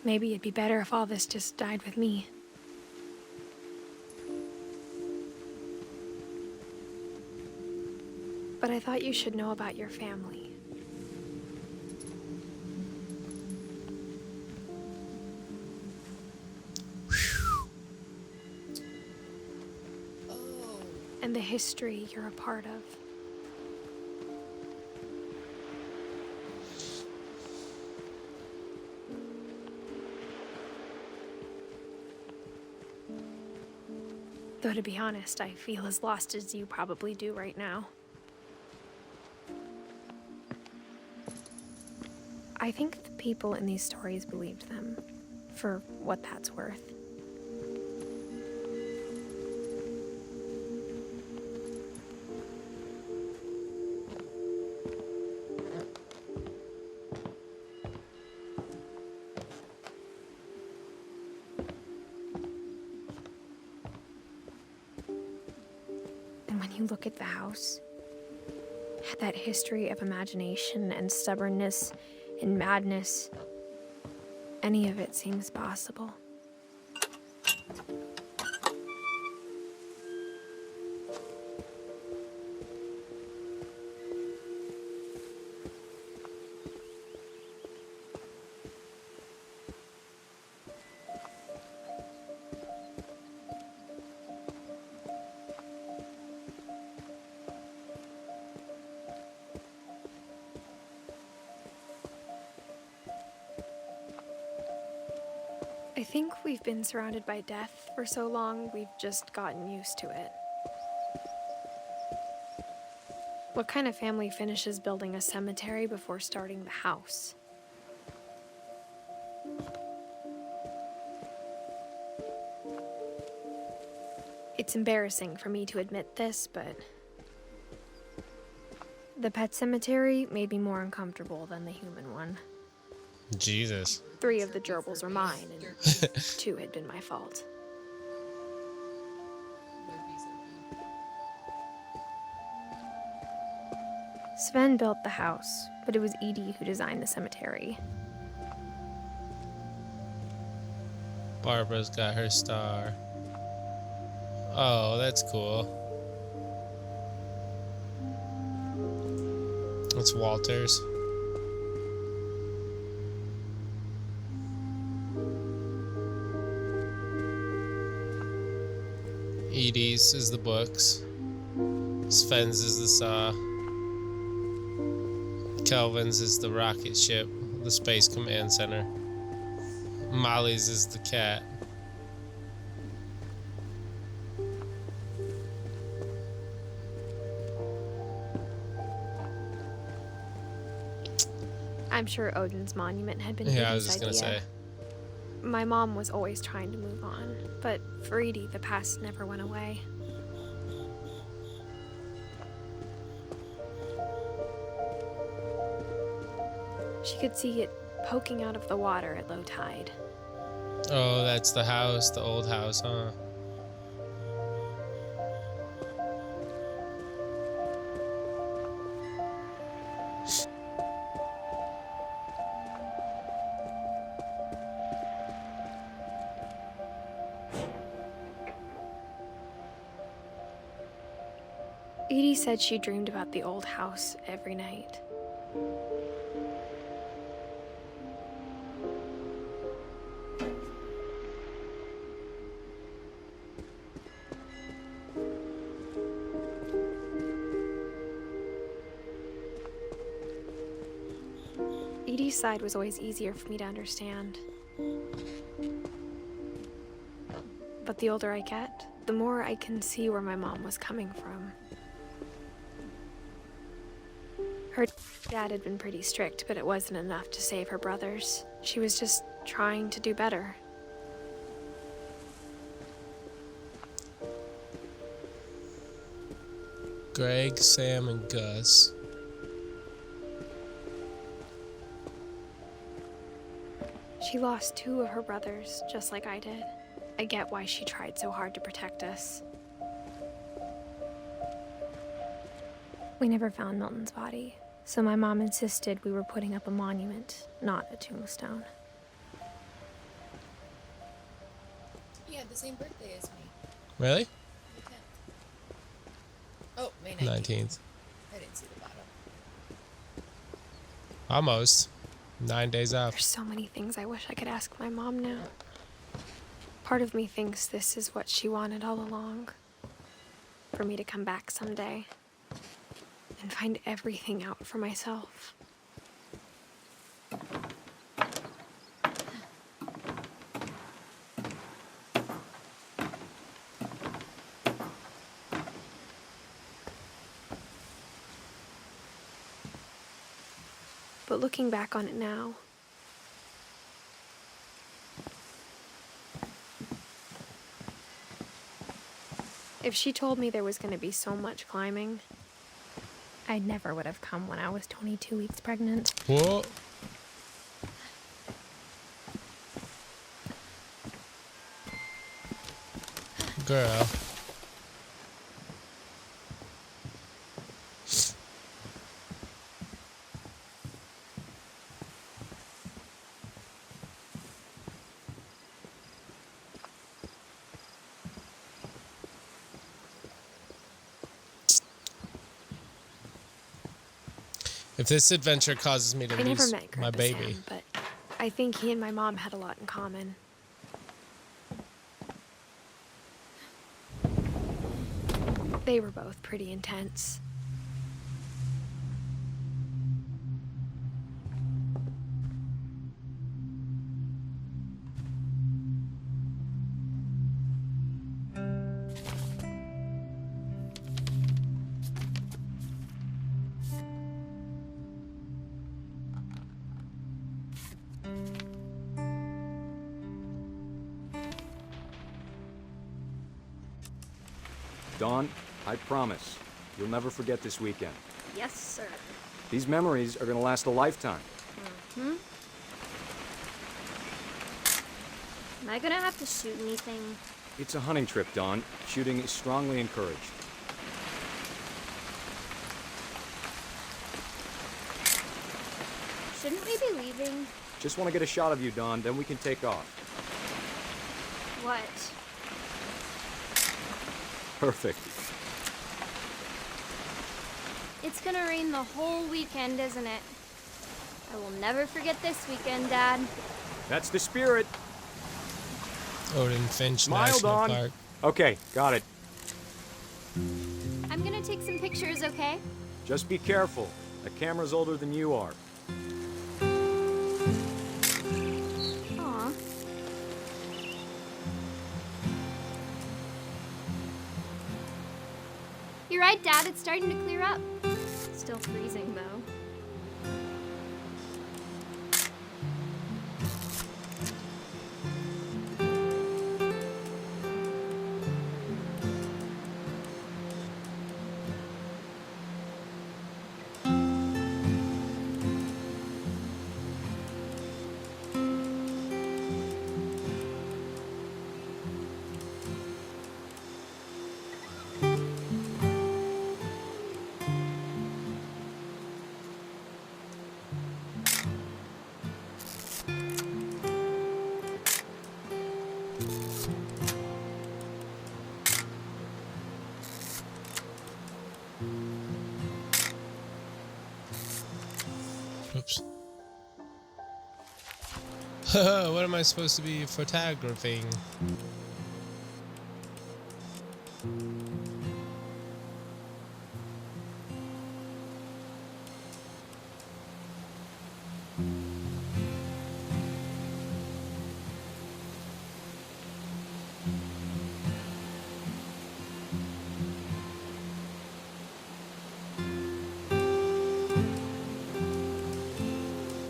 Maybe it'd be better if all this just died with me. But I thought you should know about your family. Oh. And the history you're a part of. Though to be honest, I feel as lost as you probably do right now. I think the people in these stories believed them, for what that's worth. And when you look at the house, that history of imagination and stubbornness and madness, any of it seems possible. I think we've been surrounded by death for so long, we've just gotten used to it. What kind of family finishes building a cemetery before starting the house? It's embarrassing for me to admit this, but the pet cemetery made me more uncomfortable than the human one. Jesus. 3 of the gerbils are mine, and 2 had been my fault. Sven built the house, but it was Edie who designed the cemetery. Barbara's got her star. Oh, that's cool. It's Walter's. Edie's is the books. Sven's is the saw. Kelvin's is the rocket ship, the Space Command Center. Molly's is the cat. I'm sure Odin's monument had been Yeah, I was Edie's just gonna idea. say. My mom was always trying to move on, but for Edie, the past never went away. She could see it poking out of the water at low tide. Oh, that's the house, the old house, huh? Edie said she dreamed about the old house every night. Edie's side was always easier for me to understand. But the older I get, the more I can see where my mom was coming from. Her dad had been pretty strict, but it wasn't enough to save her brothers. She was just trying to do better. Greg, Sam, and Gus. She lost 2 of her brothers, just like I did. I get why she tried so hard to protect us. We never found Milton's body, so my mom insisted we were putting up a monument, not a tombstone. He had the same birthday as me. Really? The 10th. Oh, May 19th. 19th. I didn't see the bottom. Almost. 9 days off. There's so many things I wish I could ask my mom now. Part of me thinks this is what she wanted all along. For me to come back someday and find everything out for myself. But looking back on it now, if she told me there was going to be so much climbing, I never would have come when I was 22 weeks pregnant. Whoa. Girl. If this adventure causes me to I never lose met my Grandpa baby. Sam, but I think he and my mom had a lot in common. They were both pretty intense. Dawn, I promise, you'll never forget this weekend. Yes, sir. These memories are gonna last a lifetime. Hmm? Am I gonna have to shoot anything? It's a hunting trip, Dawn. Shooting is strongly encouraged. Shouldn't we be leaving? Just want to get a shot of you, Dawn, then we can take off. What? Perfect. It's gonna rain the whole weekend, isn't it? I will never forget this weekend, Dad. That's the spirit. Odin Finch Smile, National Dawn. Park. Okay, got it. I'm gonna take some pictures, okay? Just be careful. The camera's older than you are. Aw. You're right, Dad. It's starting to clear up. Still freezing, though. Oops. What am I supposed to be photographing?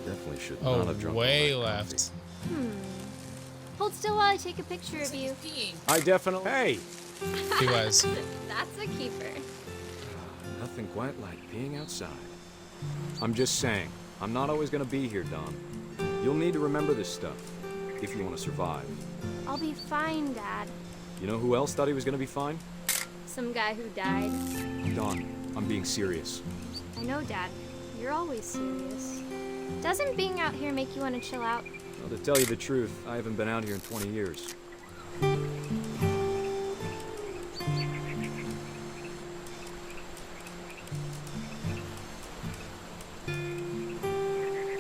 Definitely should Oh, not have drunk all way that left. Hold still while I take a picture of you. I definitely... Hey! He was. That's a keeper. Nothing quite like being outside. I'm just saying, I'm not always gonna be here, Dawn. You'll need to remember this stuff, if you want to survive. I'll be fine, Dad. You know who else thought he was gonna be fine? Some guy who died. Dawn, I'm being serious. I know, Dad. You're always serious. Doesn't being out here make you want to chill out? Well, to tell you the truth, I haven't been out here in 20 years.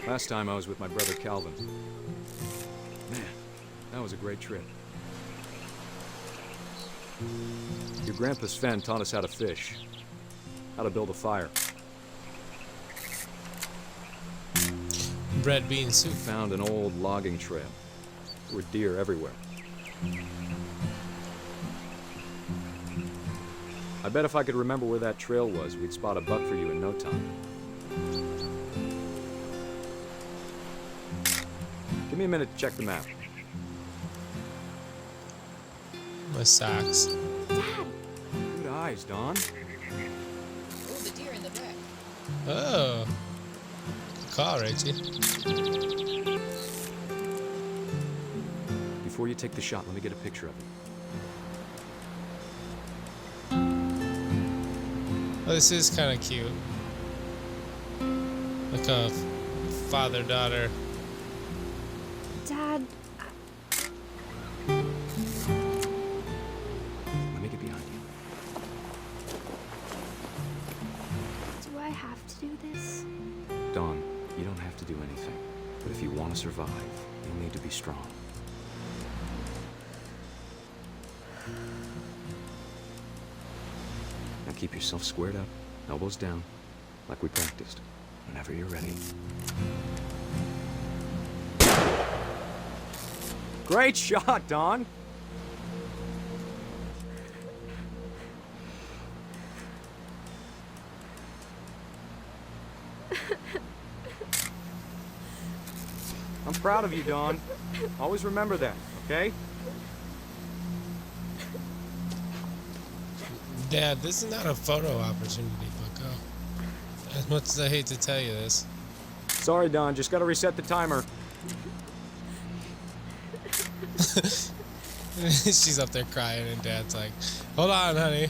Last time I was with my brother Calvin. Man, that was a great trip. Your grandpa Sven taught us how to fish, how to build a fire. Red bean soup. Found an old logging trail. There were deer everywhere. I bet if I could remember where that trail was, we'd spot a buck for you in no time. Give me a minute to check the map. My socks. Good eyes, Dawn. Oh, the deer in the back. Oh. Good call, Rachie. Before you take the shot, let me get a picture of it. Oh, this is kind of cute. Like a father-daughter. Dad, Let me get behind you. do I have to do this? Dawn, you don't have to do anything. But if you want to survive, you need to be strong. Now keep yourself squared up, elbows down, like we practiced. Whenever you're ready. Great shot, Dawn! I'm proud of you, Dawn. Always remember that, okay? Dad, this is not a photo opportunity, bucko. As much as I hate to tell you this. Sorry, Don, just gotta reset the timer. She's up there crying, and Dad's like, hold on, honey.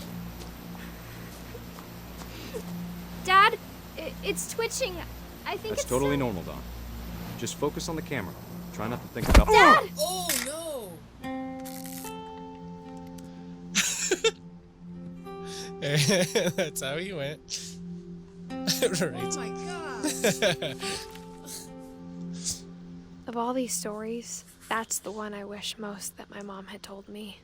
Dad, it's twitching. I think That's it's totally normal, Don. Just focus on the camera. Try not to think about— Dad! Oh no! That's how he went. Oh my god! Of all these stories, that's the one I wish most that my mom had told me.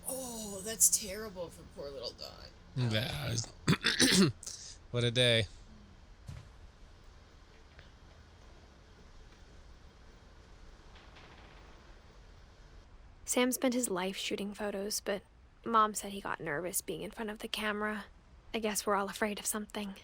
Oh, that's terrible for poor little Dawn. Yeah. What a day. Sam spent his life shooting photos, but Mom said he got nervous being in front of the camera. I guess we're all afraid of something.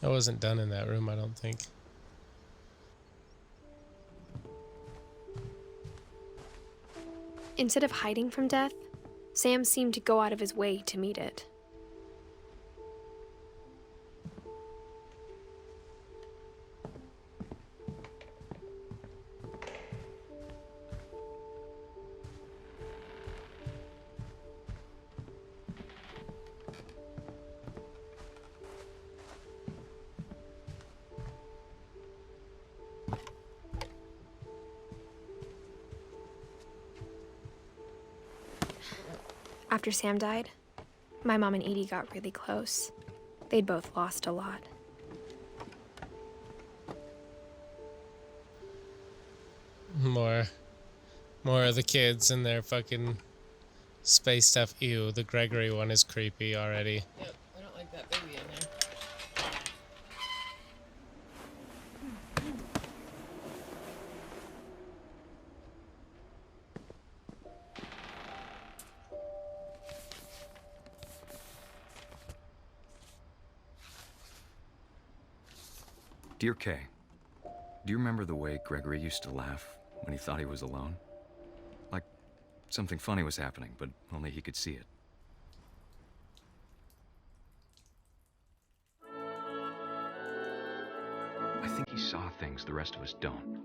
I wasn't done in that room, I don't think. Instead of hiding from death, Sam seemed to go out of his way to meet it. After Sam died, my mom and Edie got really close. They'd both lost a lot. More of the kids and their fucking space stuff. Ew, the Gregory one is creepy already. Yep, I don't like that baby in there. Dear Kay, do you remember the way Gregory used to laugh when he thought he was alone? Like something funny was happening, but only he could see it. I think he saw things the rest of us don't.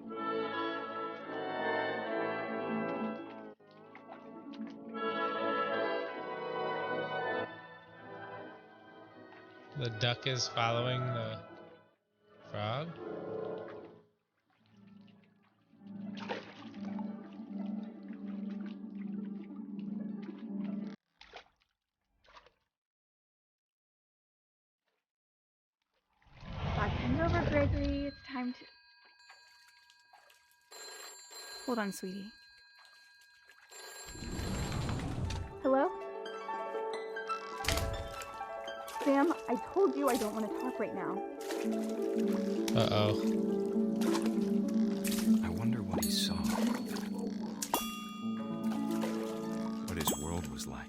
The duck is following the frog? Bend over, Gregory. It's time to... Hold on, sweetie. Hello? Sam, I told you I don't want to talk right now. Uh-oh. I wonder what he saw. What his world was like.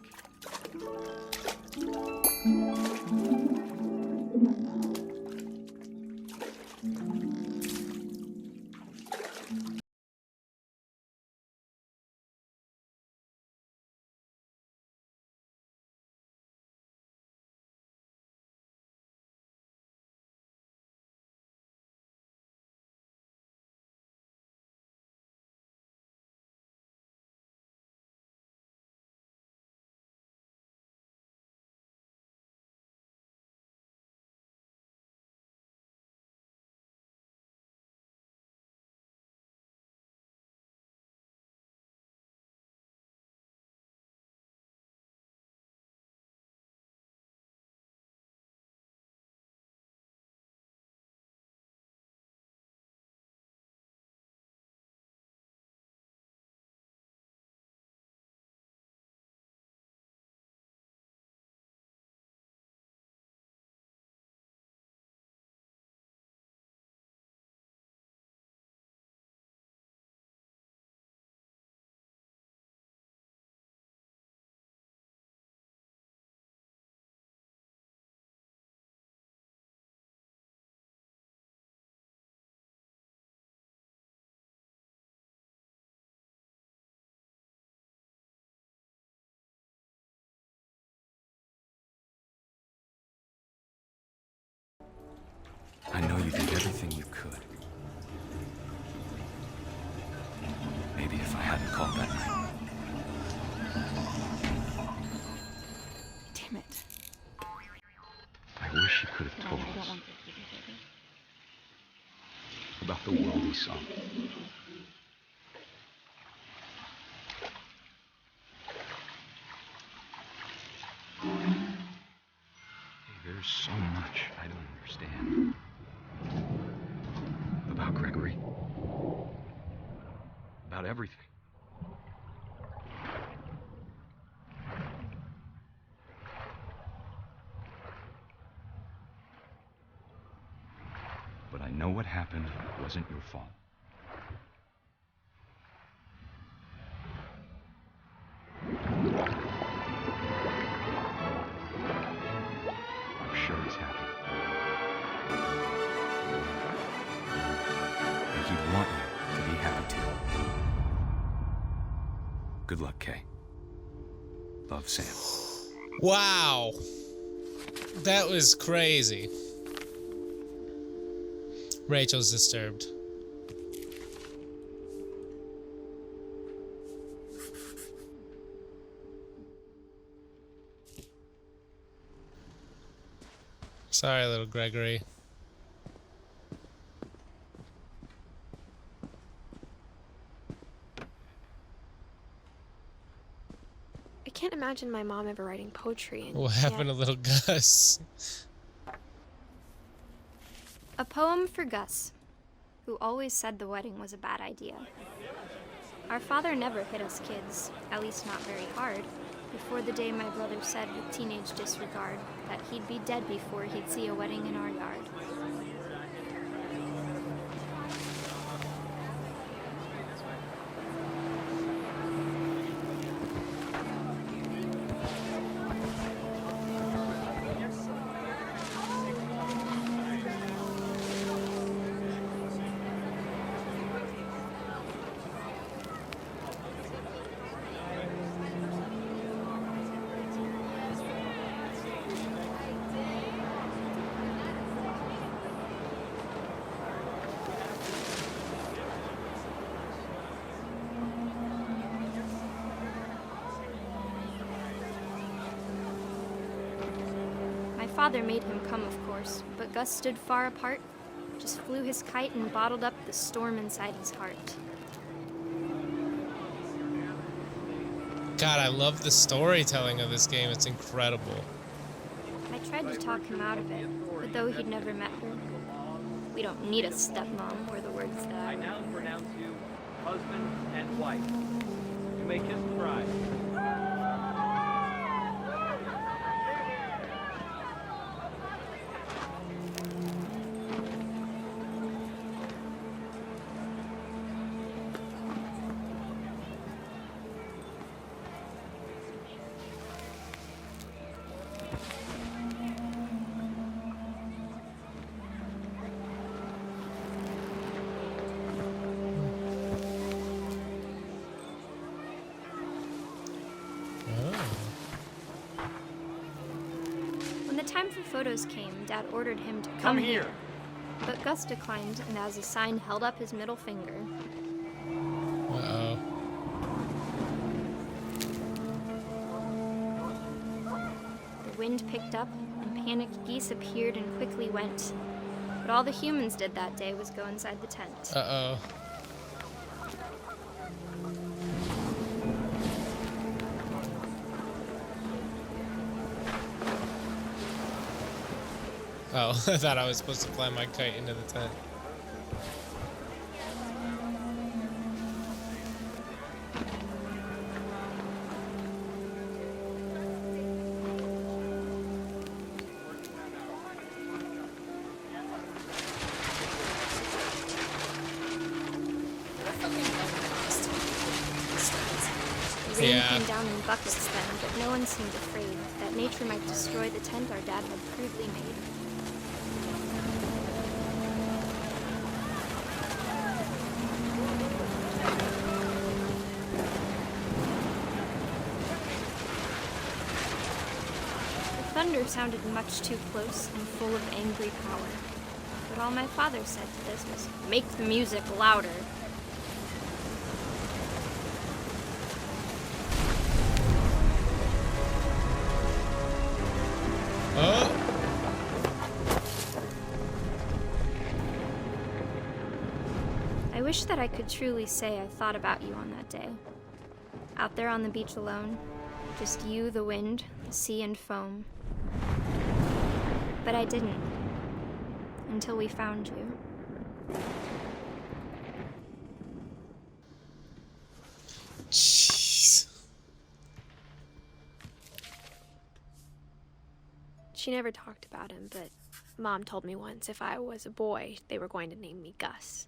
I know you did everything you could. Maybe if I hadn't called that night. Damn it. I wish he could have told us about the world he saw. There's so much I don't understand about Gregory, about everything. But I know what happened wasn't your fault. I'm sure he's happy. And he'd want you to be happy too. Good luck, Kay. Love, Sam. Wow. That was crazy. Rachel's disturbed. Sorry, little Gregory. I can't imagine my mom ever writing poetry. And What happened to little Gus? A poem for Gus, who always said the wedding was a bad idea. Our father never hit us kids, at least not very hard, before the day my brother said with teenage disregard that he'd be dead before he'd see a wedding in our yard. Father made him come, of course, but Gus stood far apart, just flew his kite and bottled up the storm inside his heart. God, I love the storytelling of this game. It's incredible. I tried to talk him out of it, but though he'd never met her, we don't need a stepmom, were the words that I now pronounce you husband and wife. You may kiss the bride. When the time for photos came, Dad ordered him to come here. But Gus declined, and as a sign held up his middle finger. Uh-oh. The wind picked up, and panicked geese appeared and quickly went. But all the humans did that day was go inside the tent. Uh-oh. Oh, I thought I was supposed to fly my kite into the tent. The rain came down in buckets then, but no one seemed afraid that nature might destroy the tent our dad had crudely made. The thunder sounded much too close and full of angry power. but all my father said to this was, make the music louder. Oh! I wish that I could truly say I thought about you on that day. Out there on the beach alone, just you, the wind, the sea, and foam. But I didn't. Until we found you. Jeez. She never talked about him, but Mom told me once if I was a boy, they were going to name me Gus.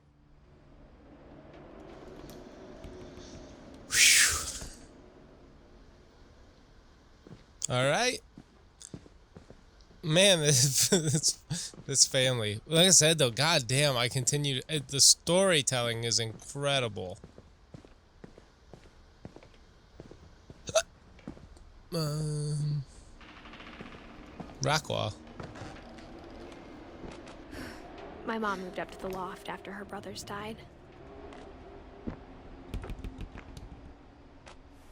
All right. Man, this family. Like I said, though, goddamn, I continue. The storytelling is incredible. Rockwall. My mom moved up to the loft after her brothers died.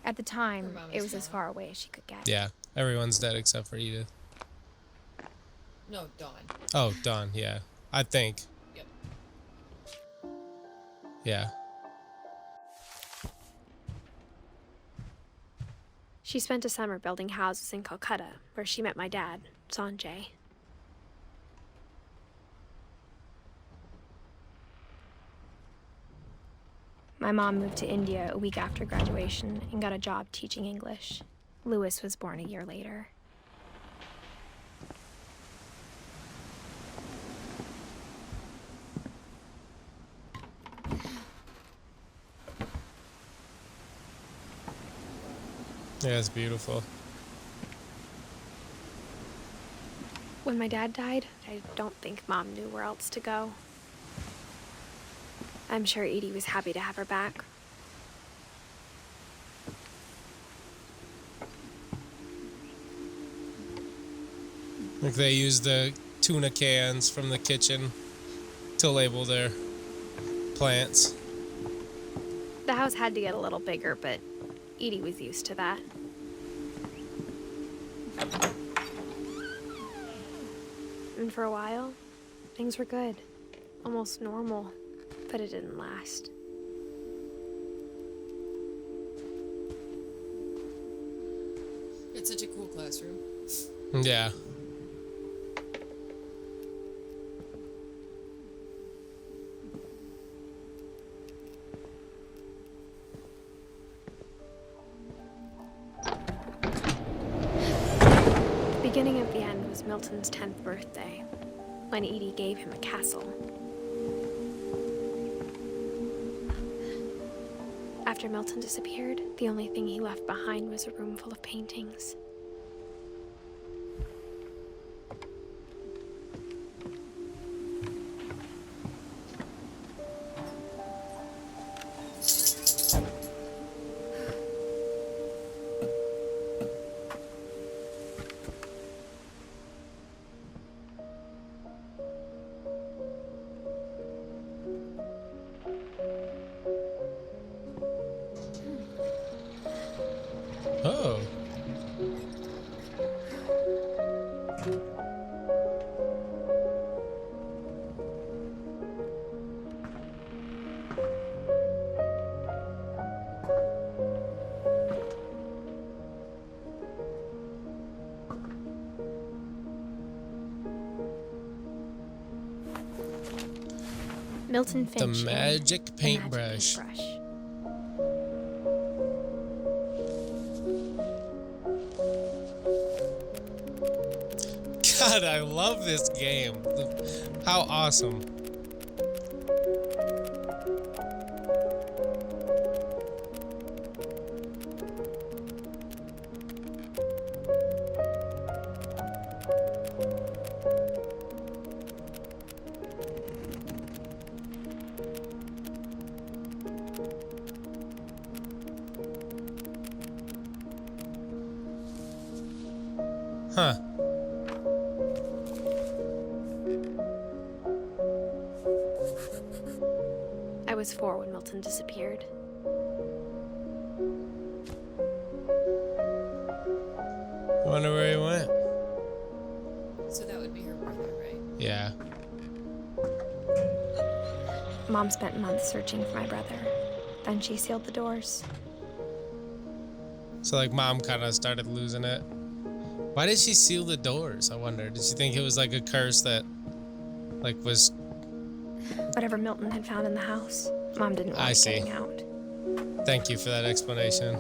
At the time, it was as far away as she could get. Yeah, everyone's dead except for Edith. No, Dawn. Oh, Dawn, yeah. I think. Yep. Yeah. She spent a summer building houses in Calcutta, where she met my dad, Sanjay. My mom moved to India a week after graduation and got a job teaching English. Louis was born a year later. Yeah, it's beautiful. When my dad died, I don't think Mom knew where else to go. I'm sure Edie was happy to have her back. Like they use the tuna cans from the kitchen to label their plants. The house had to get a little bigger, but Edie was used to that. And for a while, things were good. Almost normal, but it didn't last. It's such a cool classroom. Yeah. The beginning of the end was Milton's 10th birthday, when Edie gave him a castle. After Milton disappeared, the only thing he left behind was a room full of paintings. Oh. Milton Finch. The magic paintbrush. God, I love this game. How awesome. Huh. was 4 when Milton disappeared. I wonder where he went. So that would be her brother, right? Yeah. Mom spent months searching for my brother. Then she sealed the doors. So like Mom kind of started losing it. Why did she seal the doors? I wonder. Did she think it was like a curse that like was... Whatever Milton had found in the house, Mom didn't want it getting out. Thank you for that explanation.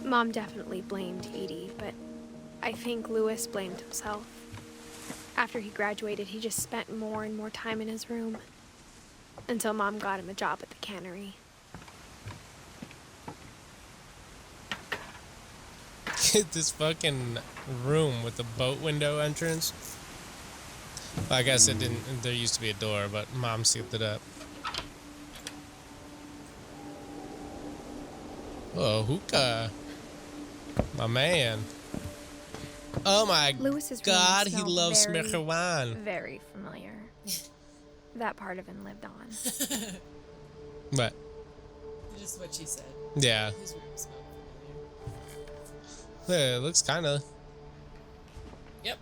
Mom definitely blamed Edie, but I think Louis blamed himself. After he graduated, he just spent more and more time in his room. Until Mom got him a job at the cannery. This fucking room with the boat window entrance. Well, I guess it didn't, there used to be a door, but Mom sealed it up. Oh, hookah. My man. Oh my God, he loves marijuana. Very familiar. That part of him lived on. What? Just what she said. Yeah. His room smelled familiar. Yeah, it looks kind of. Yep.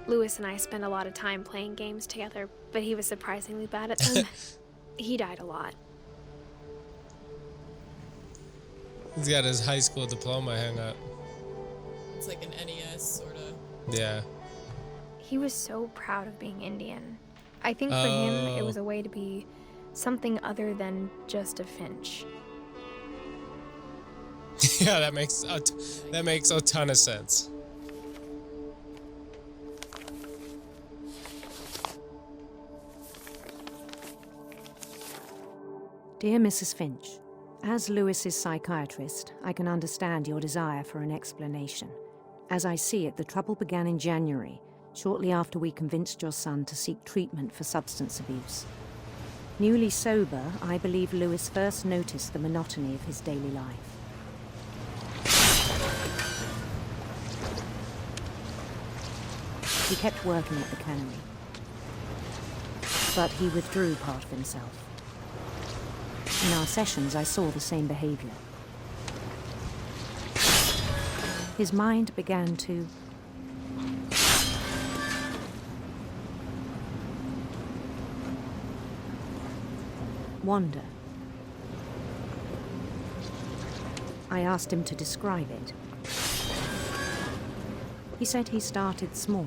Louis and I spent a lot of time playing games together, but he was surprisingly bad at them. He died a lot. He's got his high school diploma hung up. It's like an NES, sort of. Yeah. He was so proud of being Indian. I think for him, it was a way to be something other than just a Finch. Yeah, that makes a ton of sense. Dear Mrs. Finch, as Lewis's psychiatrist, I can understand your desire for an explanation. As I see it, the trouble began in January, shortly after we convinced your son to seek treatment for substance abuse. Newly sober, I believe Lewis first noticed the monotony of his daily life. He kept working at the cannery, but he withdrew part of himself. In our sessions, I saw the same behavior. His mind began to wander. I asked him to describe it. He said he started small,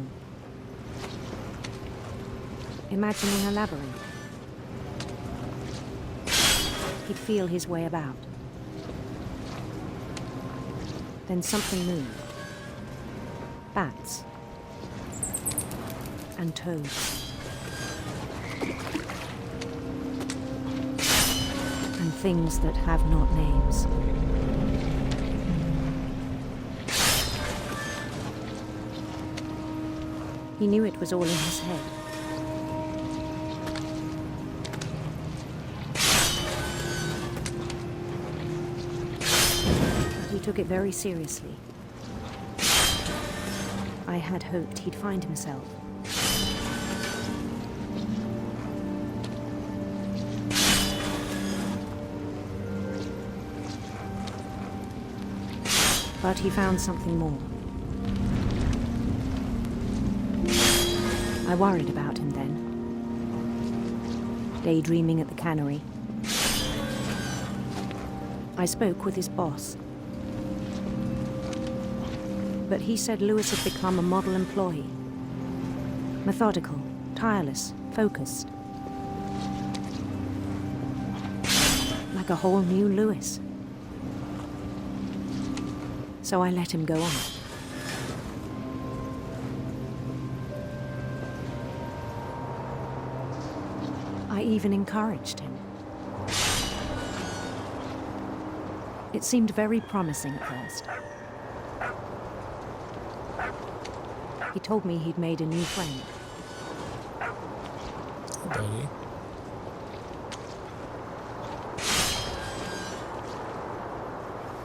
imagining a labyrinth. He'd feel his way about. Then something moved. Bats. And toads. And things that have not names. He knew it was all in his head. He took it very seriously. I had hoped he'd find himself. But he found something more. I worried about him then. Daydreaming at the cannery. I spoke with his boss. But he said Lewis had become a model employee. Methodical, tireless, focused. Like a whole new Lewis. So I let him go on. I even encouraged him. It seemed very promising at first. He told me he'd made a new friend. Buddy.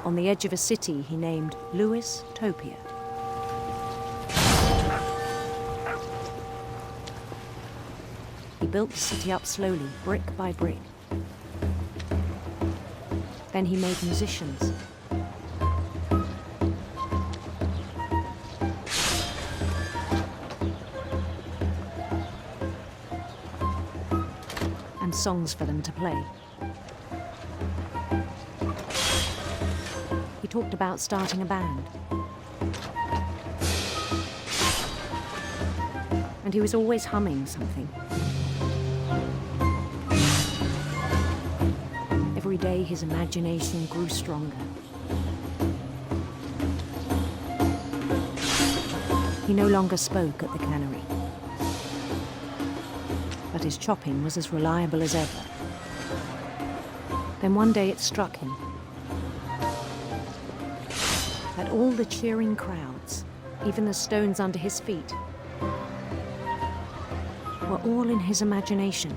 On the edge of a city he named Louis Topia. He built the city up slowly, brick by brick. Then he made musicians. And songs for them to play. He talked about starting a band. And he was always humming something. Every day his imagination grew stronger. He no longer spoke at the cannery. But his chopping was as reliable as ever. Then one day it struck him that all the cheering crowds, even the stones under his feet, were all in his imagination.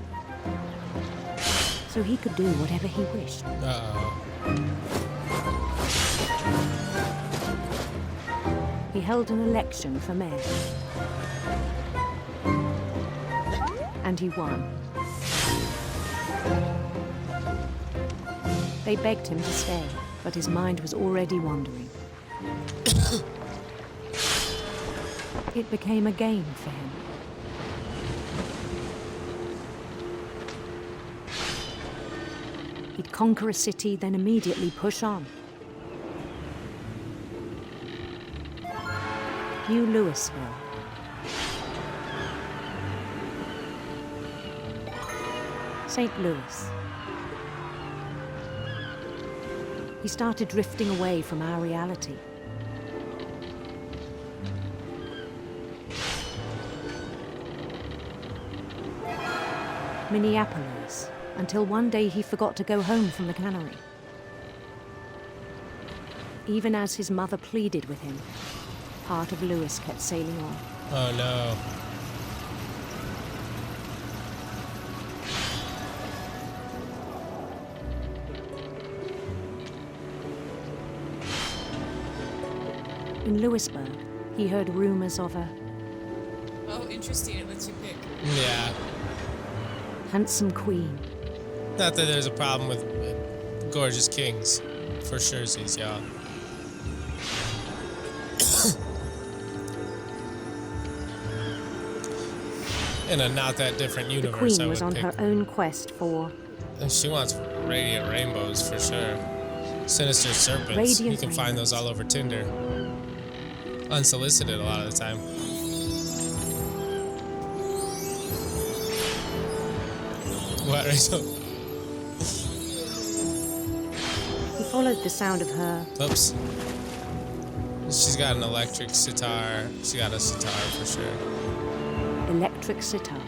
So he could do whatever he wished. He held an election for mayor. And he won. They begged him to stay, but his mind was already wandering. It became a game for him. He'd conquer a city, then immediately push on. New Louisville. St. Louis. He started drifting away from our reality. Minneapolis, until one day he forgot to go home from the cannery. Even as his mother pleaded with him, part of Louis kept sailing on. Oh no. In Louisburg, he heard rumors of a... Oh, interesting. It lets you pick. Yeah. handsome queen. Not that there's a problem with gorgeous kings. For sure, y'all. In a not that different The universe, queen was on pick. her own quest for... And she wants radiant rainbows for sure. Sinister serpents. Radiant You can find those all over Tinder. Unsolicited a lot of the time. What, Rachel? He followed the sound of her... Oops. She's got an electric sitar. She got a sitar for sure. electric sitar.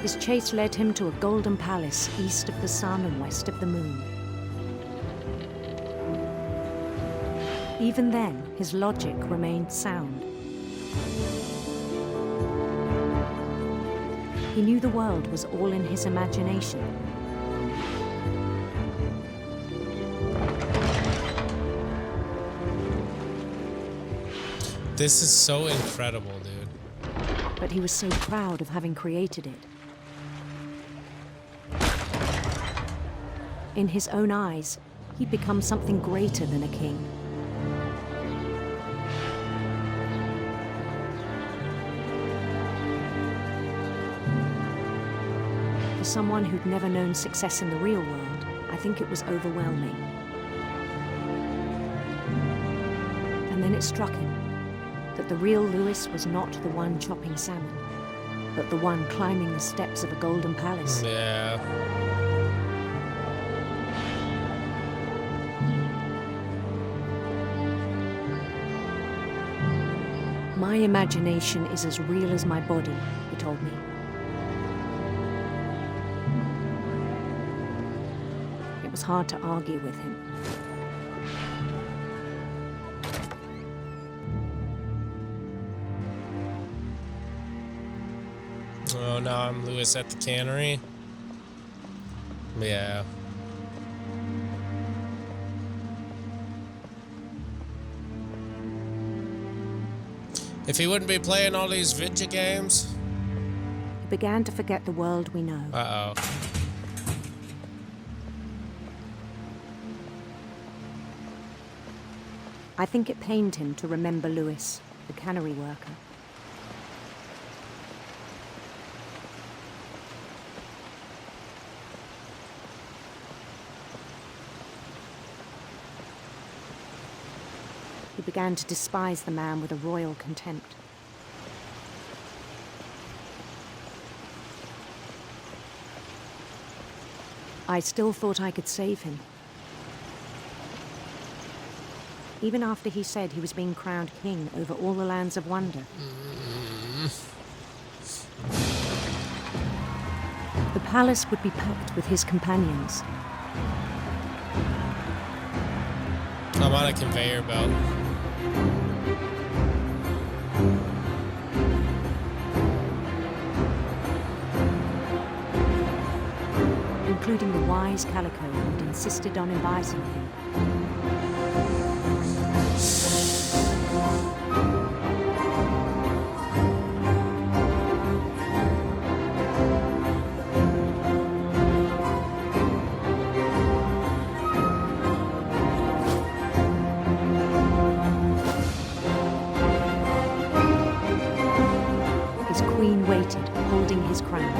His chase led him to a golden palace east of the sun and west of the moon. Even then, his logic remained sound. He knew the world was all in his imagination. This is so incredible, dude. But he was so proud of having created it. In his own eyes, he'd become something greater than a king. For someone who'd never known success in the real world, I think it was overwhelming. And then it struck him that the real Louis was not the one chopping salmon, but the one climbing the steps of a golden palace. Yeah. My imagination is as real as my body, he told me. It was hard to argue with him. Oh, now I'm Lewis at the cannery. Yeah. If he wouldn't be playing all these video games. He began to forget the world we know. Uh-oh. I think it pained him to remember Lewis, the cannery worker. He began to despise the man with a royal contempt. I still thought I could save him. Even after he said he was being crowned king over all the lands of wonder. The palace would be packed with his companions. I'm on a conveyor belt. Including the wise Calico who'd insisted on advising him. His queen waited, holding his crown.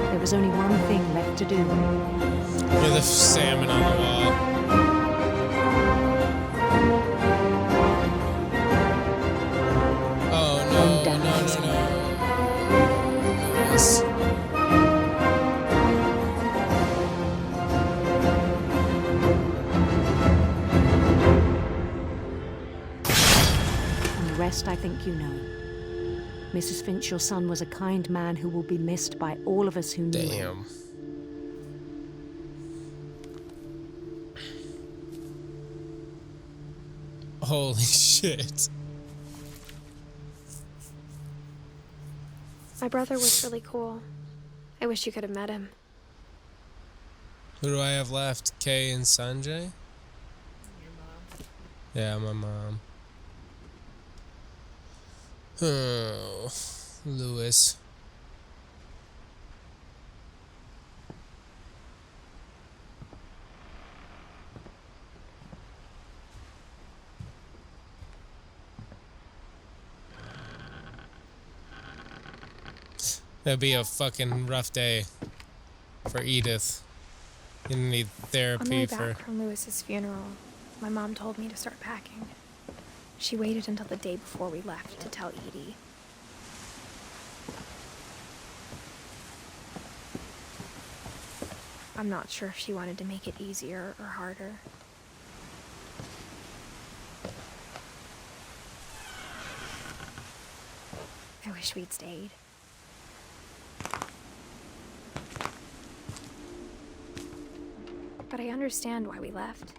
There was only one thing left to do. Look at the salmon on the wall. Oh no, no. Yes. And the rest I think you know. Mrs. Finch, your son was a kind man who will be missed by all of us who knew him. Holy shit. My brother was really cool. I wish you could have met him. Who do I have left? Kay and Sanjay? Your mom. Yeah, my mom. Oh, Lewis. That'd be a fucking rough day for Edith. You need On the therapy way for... back from Lewis's funeral, my mom told me to start packing. She waited until the day before we left to tell Edie. I'm not sure if she wanted to make it easier or harder. I wish we'd stayed. But I understand why we left.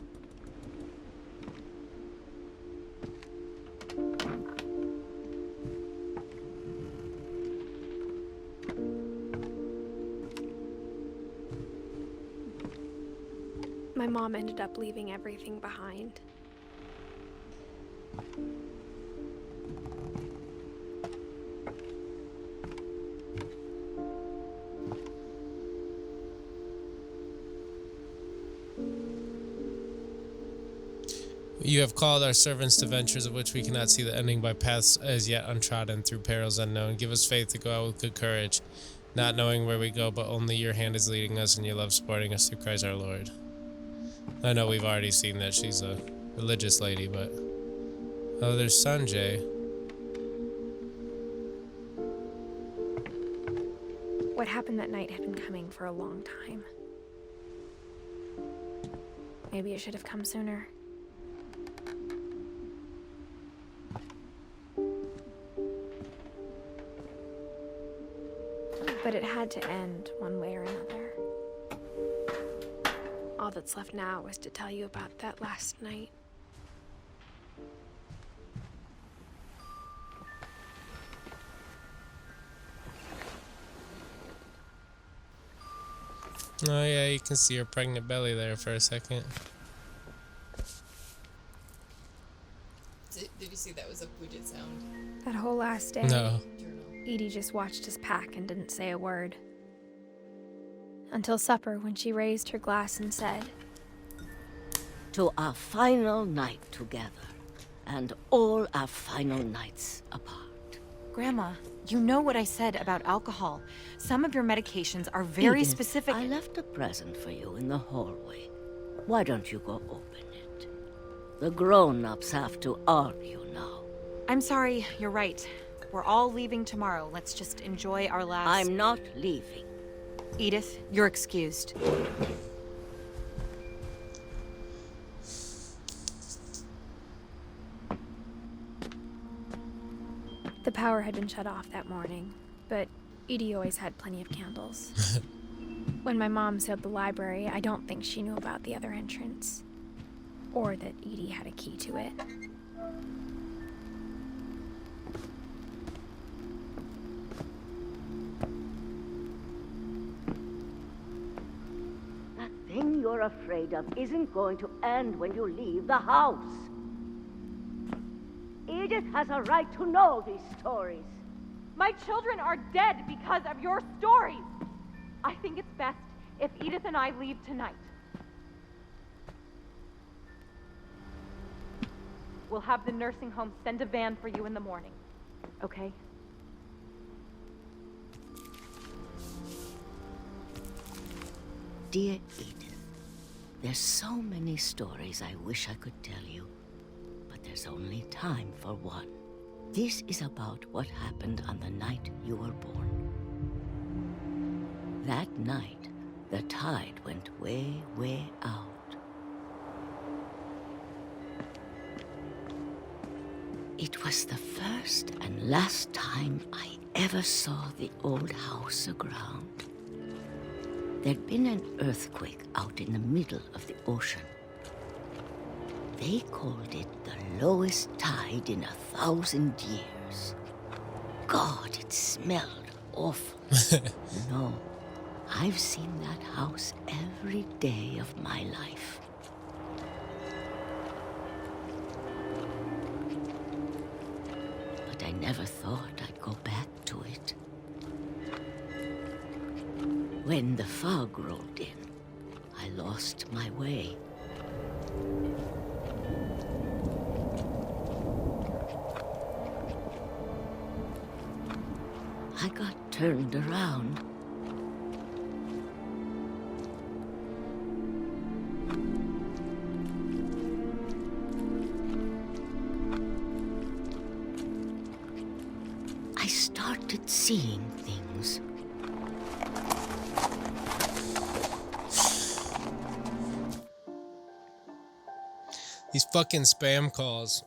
My mom ended up leaving everything behind. You have called our servants to ventures of which we cannot see the ending, by paths as yet untrodden, through perils unknown. Give us faith to go out with good courage, not knowing where we go, but only your hand is leading us and your love supporting us through Christ our Lord. I know we've already seen that she's a religious lady, but... Oh, there's Sanjay. What happened that night had been coming for a long time. Maybe it should have come sooner. But it had to end one way or another. All that's left now is to tell you about that last night. Oh yeah, you can see her pregnant belly there for a second. Did you see that was a Puget sound? That whole last day, No. Edie just watched us pack and didn't say a word. Until supper, when she raised her glass and said, "To our final night together, and all our final nights apart." Grandma, you know what I said about alcohol. Some of your medications are very Edith, specific. I left a present for you in the hallway. Why don't you go open it? The grown-ups have to argue now. I'm sorry, you're right. We're all leaving tomorrow. Let's just enjoy our last... I'm not leaving. Edith, you're excused. the power had been shut off that morning, but Edie always had plenty of candles. When my mom sealed the library, I don't think she knew about the other entrance, or that Edie had a key to it. That thing you're afraid of isn't going to end when you leave the house. Edith has a right to know these stories. My children are dead because of your stories. I think it's best if Edith and I leave tonight. We'll have the nursing home send a van for you in the morning, okay? Dear Edith, there's so many stories I wish I could tell you, but there's only time for one. This is about what happened on the night you were born. That night, the tide went way, way out. It was the first and last time I ever saw the old house aground. There'd been an earthquake out in the middle of the ocean. They called it the lowest tide in 1,000 years. God, it smelled awful. No, I've seen that house every day of my life. But I never thought I'd go back to it. When the fog rolled in, I lost my way. I got turned around. I started seeing things. These fucking spam calls.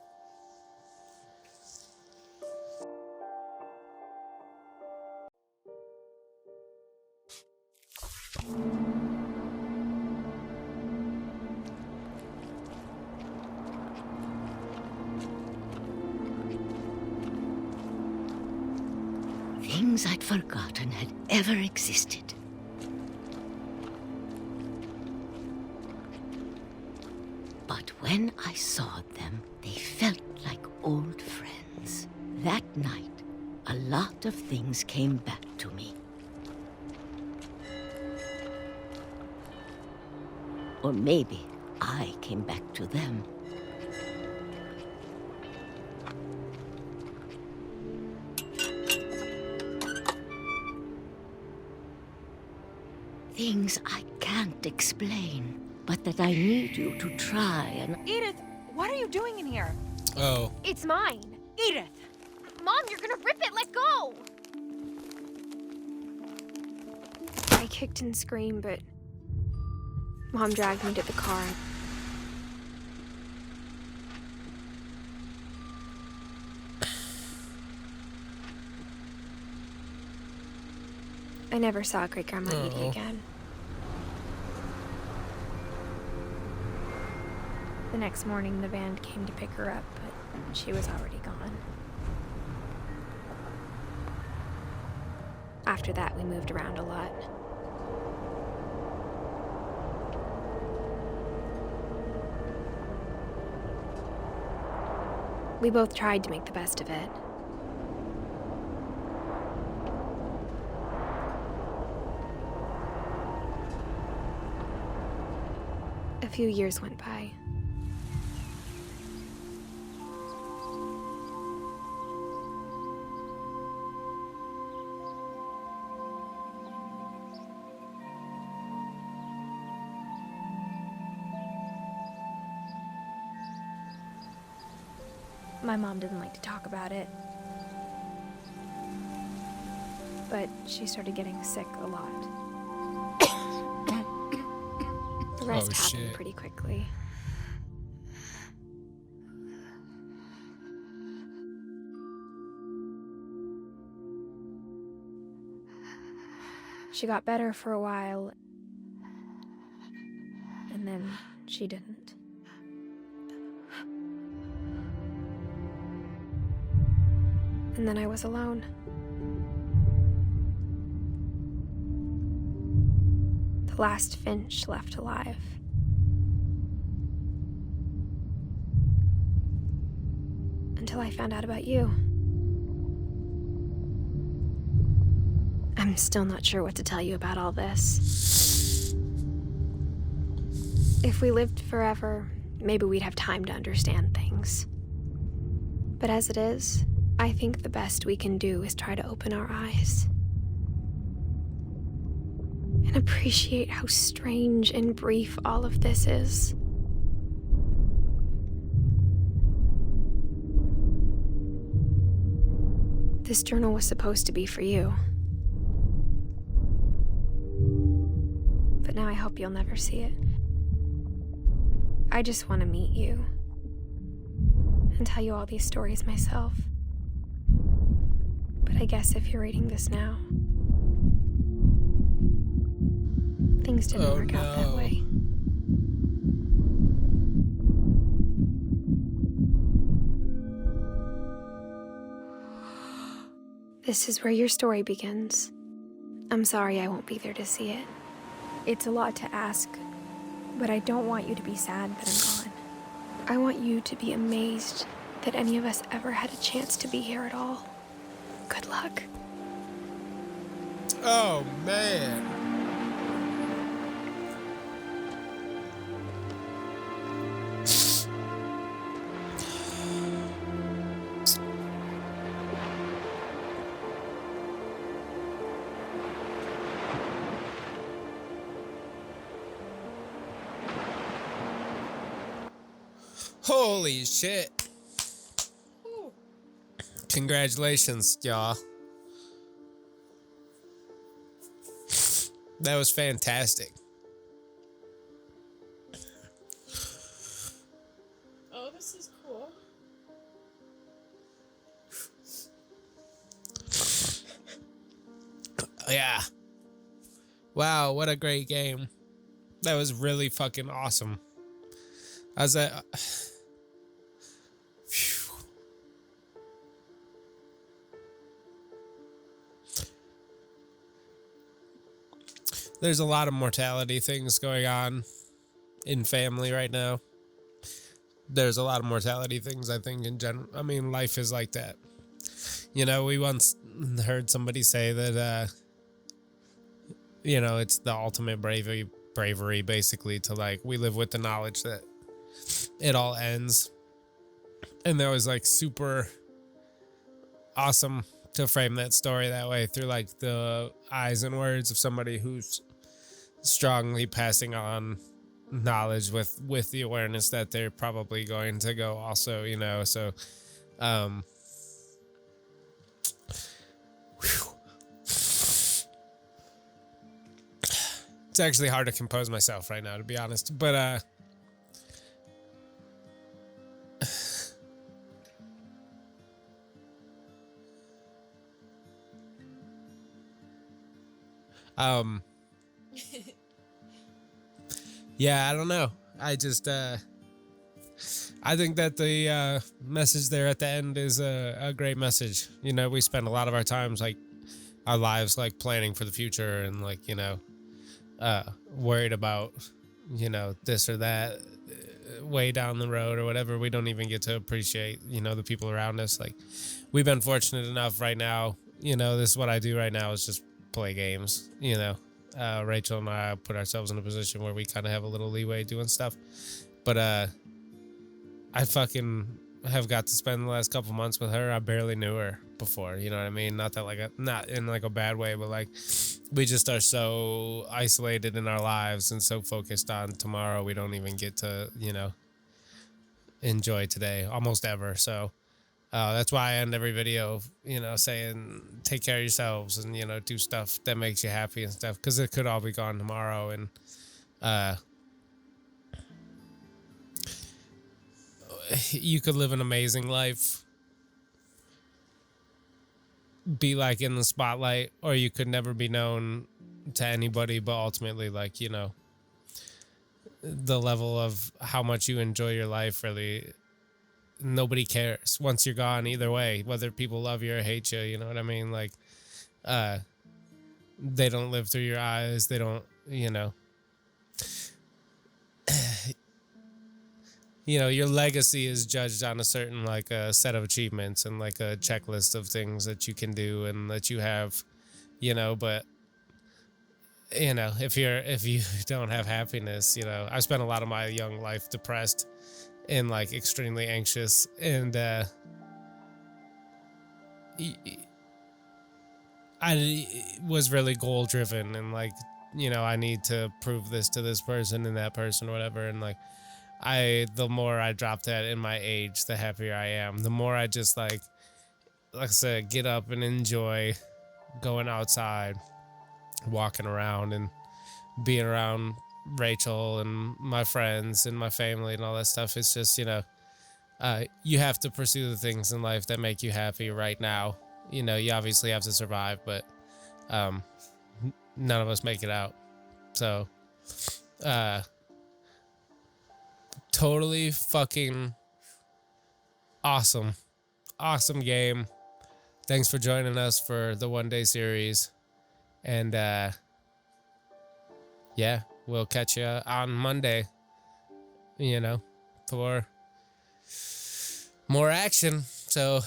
Things I'd forgotten had ever existed. But when I saw them, they felt like old friends. That night, a lot of things came back to me. Or maybe I came back to them. Things I can't explain, but that I need you to try and... Edith, what are you doing in here? Oh. It's mine. Edith! Mom, you're gonna rip it! Let go! I kicked and screamed, but Mom dragged me to the car. I never saw Great Grandma Edie again. The next morning, the band came to pick her up, but she was already gone. After that, we moved around a lot. We both tried to make the best of it. A few years went by. My mom didn't like to talk about it, but she started getting sick a lot. The rest happened pretty quickly. She got better for a while, and then she didn't. And then I was alone. The last Finch left alive. Until I found out about you. I'm still not sure what to tell you about all this. If we lived forever, maybe we'd have time to understand things. But as it is, I think the best we can do is try to open our eyes. And appreciate how strange and brief all of this is. This journal was supposed to be for you. But now I hope you'll never see it. I just want to meet you and tell you all these stories myself. But I guess if you're reading this now, things didn't work out that way. This is where your story begins. I'm sorry I won't be there to see it. It's a lot to ask, but I don't want you to be sad that I'm gone. I want you to be amazed that any of us ever had a chance to be here at all. Good luck. Oh, man. Holy shit. Congratulations, y'all. That was fantastic. Oh, this is cool. Yeah. Wow, what a great game. That was really fucking awesome. I was at... There's a lot of mortality things going on in family right now. There's a lot of mortality things, I think, in general. I mean, life is like that. You know, we once heard somebody say that, you know, it's the ultimate bravery, basically, to, like, we live with the knowledge that it all ends. And that was, like, super awesome to frame that story that way through, like, the eyes and words of somebody who's strongly passing on knowledge with the awareness that they're probably going to go also, you know. So it's actually hard to compose myself right now, to be honest, but Yeah, I don't know. I just I think that the message there at the end is a great message. You know, we spend a lot of our times, like, our lives, like, planning for the future and, like, you know, worried about, you know, this or that way down the road or whatever. We don't even get to appreciate, you know, the people around us. Like, we've been fortunate enough right now, you know, this is what I do right now is just play games, you know. Rachel and I put ourselves in a position where we kind of have a little leeway doing stuff. But I fucking have got to spend the last couple months with her. I barely knew her before, you know what I mean? Not that, like, not in like a bad way, but like we just are so isolated in our lives and so focused on tomorrow, we don't even get to, you know, enjoy today almost ever. So that's why I end every video, you know, saying take care of yourselves and, you know, do stuff that makes you happy and stuff, because it could all be gone tomorrow. And you could live an amazing life, be like in the spotlight, or you could never be known to anybody, but ultimately, like, you know, the level of how much you enjoy your life, really, nobody cares once you're gone either way, whether people love you or hate you, you know what I mean? Like, they don't live through your eyes. They don't, you know, you know, your legacy is judged on a certain, like, a set of achievements and like a checklist of things that you can do and that you have, you know. But, you know, if you don't have happiness, you know, I spent a lot of my young life depressed and, like, extremely anxious, and I was really goal driven and, like, you know, I need to prove this to this person and that person or whatever. And, like, the more I drop that in my age, the happier I am. The more I just, like I said, get up and enjoy going outside, walking around and being around Rachel and my friends and my family and all that stuff. It's just, you know, you have to pursue the things in life that make you happy right now. You know, you obviously have to survive, but none of us make it out. So, totally fucking awesome game. Thanks for joining us for the one-day series, and yeah, we'll catch you on Monday, you know, for more action. So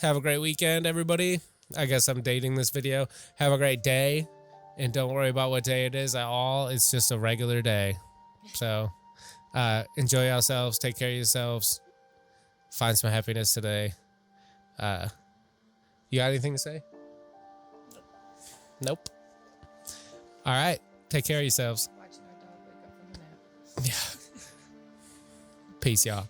have a great weekend, everybody. I guess I'm dating this video. Have a great day, and don't worry about what day it is at all. It's just a regular day. So enjoy yourselves, take care of yourselves, find some happiness today. You got anything to say? Nope. All right, take care of yourselves. Yeah. Peace, y'all.